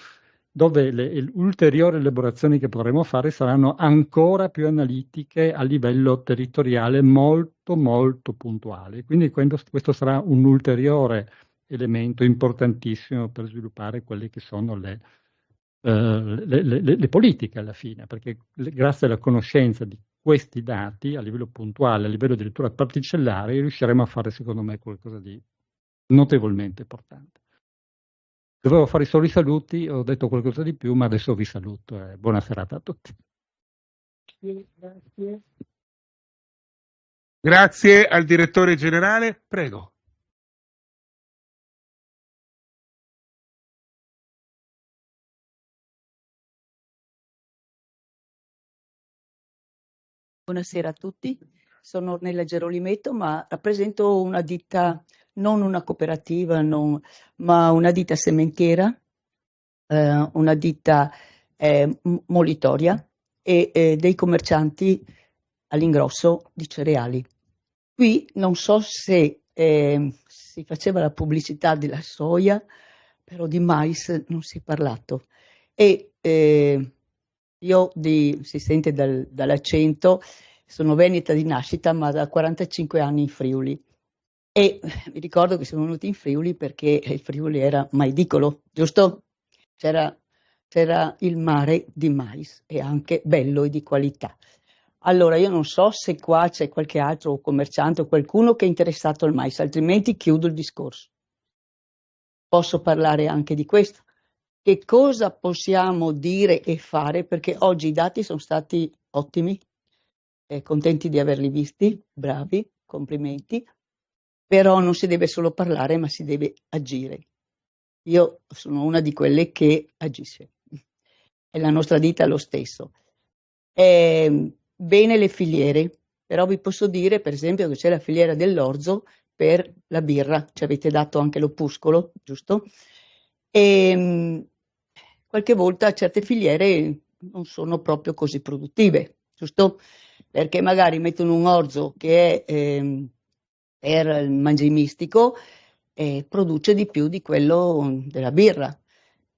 dove le ulteriori elaborazioni che potremo fare saranno ancora più analitiche a livello territoriale, molto molto puntuale. Quindi questo sarà un ulteriore elemento importantissimo per sviluppare quelle che sono le politiche alla fine, perché grazie alla conoscenza di questi dati a livello puntuale, a livello addirittura particellare, riusciremo a fare secondo me qualcosa di notevolmente importante. Dovevo fare solo i saluti, ho detto qualcosa di più, ma adesso vi saluto e buona serata a tutti. Grazie. Grazie al direttore generale, prego. Buonasera a tutti, sono Ornella Gerolimetto, ma rappresento una ditta, non una cooperativa, ma una ditta sementiera, una ditta molitoria e dei commercianti all'ingrosso di cereali. Qui non so se si faceva la pubblicità della soia, però di mais non si è parlato. E io, si sente dall'accento, sono veneta di nascita, ma da 45 anni in Friuli. E mi ricordo che siamo venuti in Friuli perché il Friuli era maidicolo, giusto? C'era il mare di mais e anche bello e di qualità. Allora, io non so se qua c'è qualche altro commerciante o qualcuno che è interessato al mais, altrimenti chiudo il discorso. Posso parlare anche di questo. Che cosa possiamo dire e fare? Perché oggi i dati sono stati ottimi, contenti di averli visti, bravi, complimenti, però non si deve solo parlare, ma si deve agire. Io sono una di quelle che agisce e la nostra ditta è lo stesso. Bene le filiere, però vi posso dire per esempio che c'è la filiera dell'orzo per la birra, ci avete dato anche l'opuscolo, giusto? E qualche volta certe filiere non sono proprio così produttive, giusto? Perché magari mettono un orzo che è per il mangimistico e produce di più di quello della birra.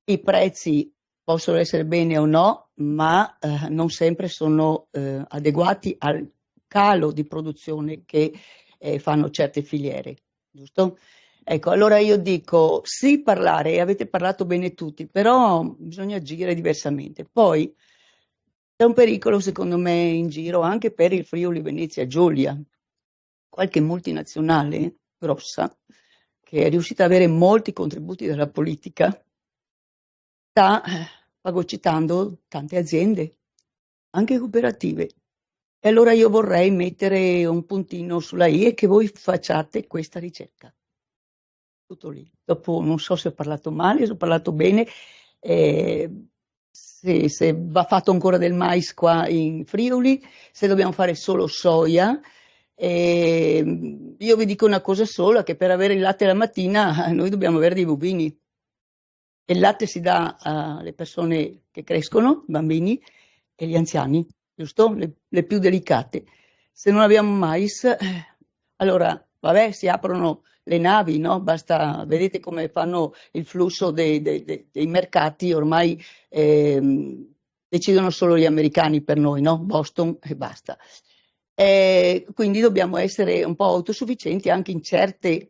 I prezzi possono essere bene o no, ma non sempre sono adeguati al calo di produzione che fanno certe filiere, giusto? Ecco, allora io dico sì parlare, avete parlato bene tutti, però bisogna agire diversamente. Poi c'è un pericolo secondo me in giro anche per il Friuli Venezia Giulia, qualche multinazionale grossa che è riuscita ad avere molti contributi dalla politica sta fagocitando tante aziende, anche cooperative. E allora io vorrei mettere un puntino sulla I e che voi facciate questa ricerca. Tutto lì. Dopo non so se ho parlato male, se ho parlato bene, se va fatto ancora del mais qua in Friuli, se dobbiamo fare solo soia. Io vi dico una cosa sola, che per avere il latte la mattina noi dobbiamo avere dei bovini. E il latte si dà alle persone che crescono, i bambini e gli anziani, giusto? Le più delicate. Se non abbiamo mais, allora, vabbè, si aprono le navi, no? Basta, vedete come fanno il flusso dei mercati, ormai decidono solo gli americani per noi, no? Boston e basta. Quindi dobbiamo essere un po' autosufficienti anche in certe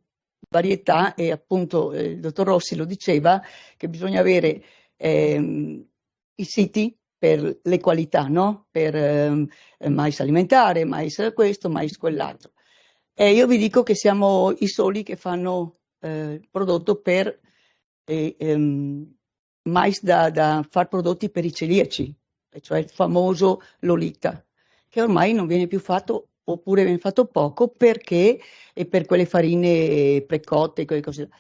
varietà e appunto il dottor Rossi lo diceva che bisogna avere i siti per le qualità, no? Per mais alimentare, mais questo, mais quell'altro. E io vi dico che siamo i soli che fanno prodotto per mais da far prodotti per i celiaci, cioè il famoso Lolita, che ormai non viene più fatto oppure viene fatto poco perché e per quelle farine precotte, quelle cose là.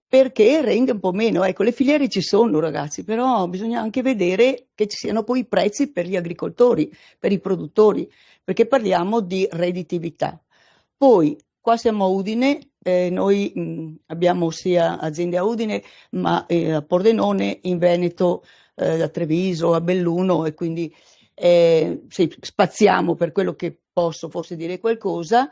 Perché rende un po' meno. Ecco, le filiere ci sono, ragazzi, però bisogna anche vedere che ci siano poi i prezzi per gli agricoltori, per i produttori, perché parliamo di redditività. Poi, qua siamo a Udine, noi abbiamo sia aziende a Udine, ma a Pordenone, in Veneto, da Treviso a Belluno, e quindi sì, spaziamo per quello che posso forse dire qualcosa.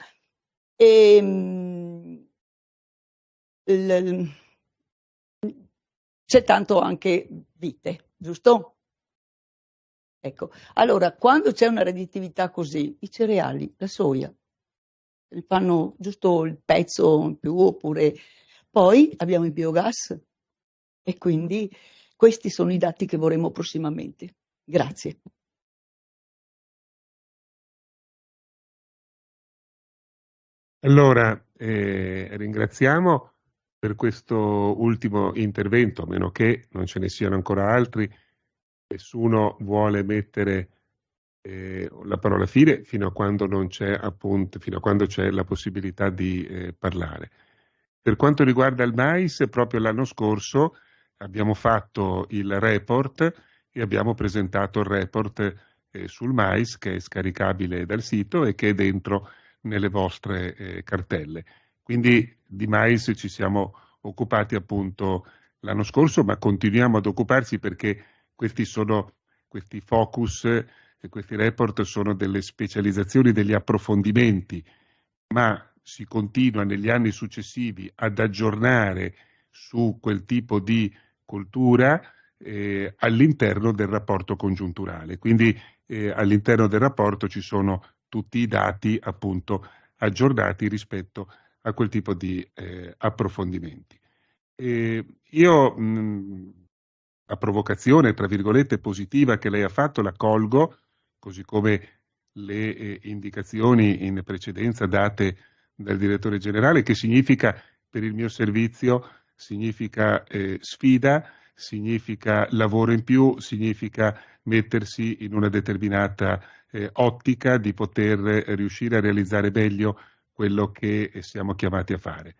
C'è tanto anche vite, giusto? Ecco, allora quando c'è una redditività così, i cereali, la soia, fanno giusto il pezzo in più oppure poi abbiamo il biogas e quindi questi sono i dati che vorremmo prossimamente. Grazie. Allora, ringraziamo per questo ultimo intervento, a meno che non ce ne siano ancora altri. Nessuno vuole mettere la parola fine fino a quando non c'è, appunto, fino a quando c'è la possibilità di parlare. Per quanto riguarda il mais, proprio l'anno scorso abbiamo fatto il report e abbiamo presentato il report sul mais, che è scaricabile dal sito e che è dentro nelle vostre cartelle. Quindi di mais ci siamo occupati appunto l'anno scorso, ma continuiamo ad occuparci perché questi focus e questi report sono delle specializzazioni, degli approfondimenti, ma si continua negli anni successivi ad aggiornare su quel tipo di cultura all'interno del rapporto congiunturale. Quindi all'interno del rapporto ci sono tutti i dati appunto aggiornati rispetto a quel tipo di approfondimenti. Io la provocazione, tra virgolette, positiva che lei ha fatto la colgo, così come le indicazioni in precedenza date dal direttore generale, che significa per il mio servizio, significa sfida, significa lavoro in più, significa mettersi in una determinata ottica di poter riuscire a realizzare meglio quello che siamo chiamati a fare.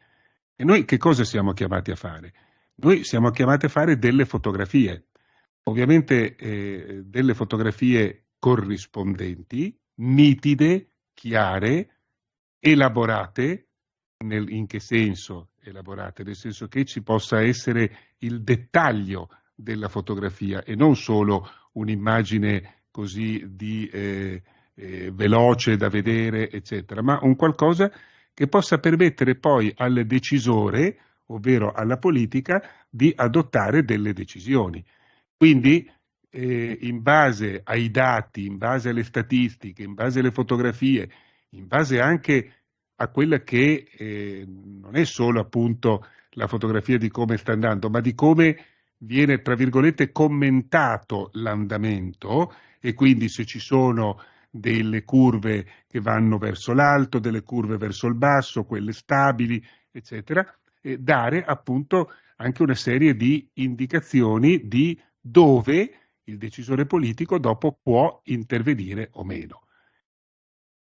E noi che cosa siamo chiamati a fare? Noi siamo chiamati a fare delle fotografie, ovviamente delle fotografie corrispondenti, nitide, chiare, elaborate. In che senso elaborate? Nel senso che ci possa essere il dettaglio della fotografia e non solo un'immagine così veloce da vedere, eccetera, ma un qualcosa che possa permettere poi al decisore, ovvero alla politica, di adottare delle decisioni. Quindi, in base ai dati, in base alle statistiche, in base alle fotografie, in base anche a quella che non è solo appunto la fotografia di come sta andando, ma di come viene, tra virgolette, commentato l'andamento, e quindi se ci sono delle curve che vanno verso l'alto, delle curve verso il basso, quelle stabili, eccetera, e dare appunto anche una serie di indicazioni di dove il decisore politico dopo può intervenire o meno.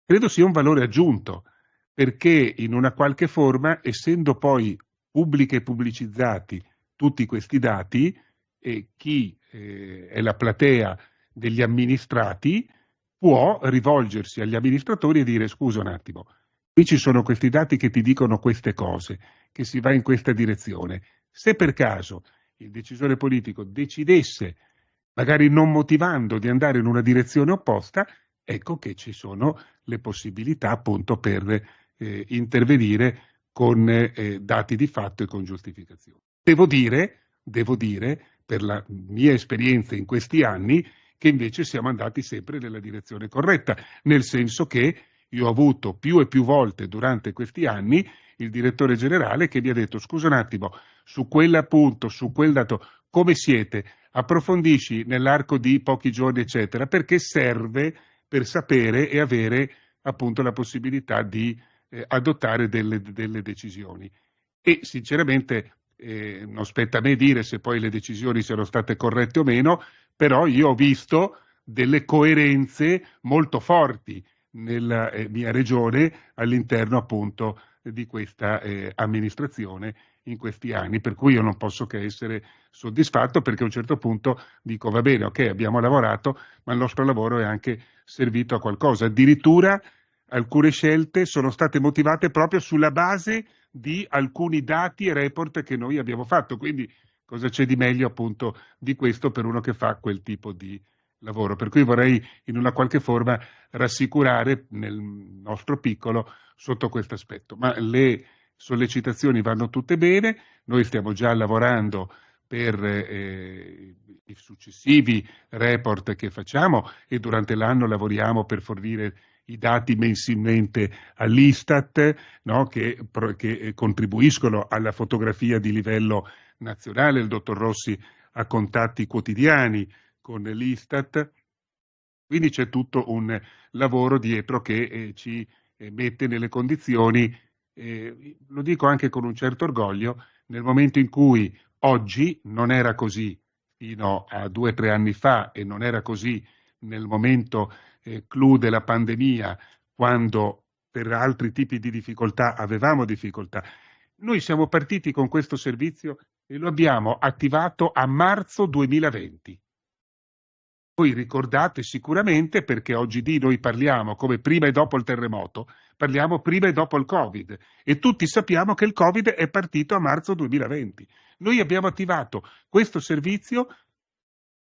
Credo sia un valore aggiunto, perché in una qualche forma, essendo poi pubbliche e pubblicizzati tutti questi dati, chi è la platea degli amministrati può rivolgersi agli amministratori e dire: scusa un attimo, qui ci sono questi dati che ti dicono queste cose, che si va in questa direzione. Se per caso il decisore politico decidesse, magari non motivando, di andare in una direzione opposta, ecco che ci sono le possibilità appunto per intervenire con dati di fatto e con giustificazioni. Devo dire, per la mia esperienza in questi anni, che invece siamo andati sempre nella direzione corretta, nel senso che io ho avuto più e più volte durante questi anni il direttore generale che mi ha detto: scusa un attimo, su quell'appunto, su quel dato, come siete? Approfondisci nell'arco di pochi giorni, eccetera, perché serve per sapere e avere appunto la possibilità di adottare delle decisioni. E sinceramente non spetta a me dire se poi le decisioni siano state corrette o meno, però io ho visto delle coerenze molto forti nella mia regione all'interno appunto di questa amministrazione in questi anni, per cui io non posso che essere soddisfatto, perché a un certo punto dico: va bene, ok, abbiamo lavorato, ma il nostro lavoro è anche servito a qualcosa. Addirittura alcune scelte sono state motivate proprio sulla base di alcuni dati e report che noi abbiamo fatto, quindi cosa c'è di meglio appunto di questo per uno che fa quel tipo di lavoro? Per cui vorrei in una qualche forma rassicurare nel nostro piccolo sotto questo aspetto. Ma le sollecitazioni vanno tutte bene, noi stiamo già lavorando per i successivi report che facciamo, e durante l'anno lavoriamo per fornire i dati mensilmente all'Istat, no, che contribuiscono alla fotografia di livello nazionale. Il dottor Rossi ha contatti quotidiani con l'Istat, quindi c'è tutto un lavoro dietro che ci mette nelle condizioni lo dico anche con un certo orgoglio, nel momento in cui oggi non era così fino a 2 o 3 anni fa e non era così nel momento clou della pandemia, quando per altri tipi di difficoltà avevamo difficoltà. Noi siamo partiti con questo servizio e lo abbiamo attivato a marzo 2020. Voi ricordate sicuramente, perché oggi noi parliamo come prima e dopo il terremoto, parliamo prima e dopo il Covid, e tutti sappiamo che il Covid è partito a marzo 2020. Noi abbiamo attivato questo servizio,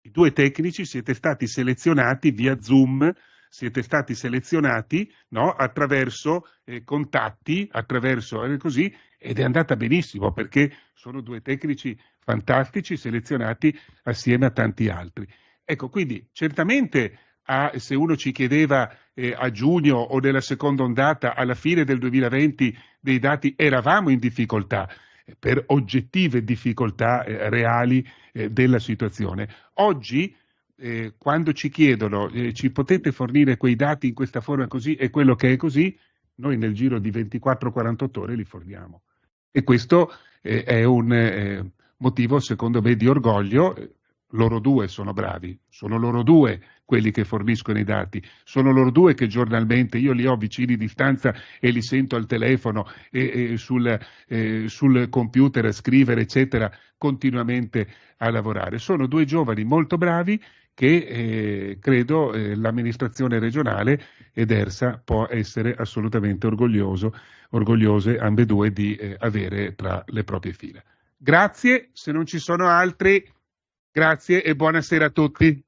i 2 tecnici siete stati selezionati via Zoom, siete stati selezionati, no, attraverso contatti, attraverso così, ed è andata benissimo perché sono 2 tecnici fantastici selezionati assieme a tanti altri. Ecco, quindi certamente se uno ci chiedeva a giugno o nella seconda ondata, alla fine del 2020, dei dati, eravamo in difficoltà per oggettive difficoltà reali della situazione. Oggi, quando ci chiedono ci potete fornire quei dati in questa forma così e quello che è così, noi nel giro di 24-48 ore li forniamo. E questo è un motivo, secondo me, di orgoglio. Loro 2 sono bravi, sono loro 2 quelli che forniscono i dati, sono loro 2 che giornalmente io li ho vicini di stanza e li sento al telefono e sul computer a scrivere, eccetera, continuamente a lavorare. Sono 2 giovani molto bravi che credo l'amministrazione regionale ed ERSA può essere assolutamente orgogliose ambedue di avere tra le proprie fila. Grazie, se non ci sono altri. Grazie e buonasera a tutti.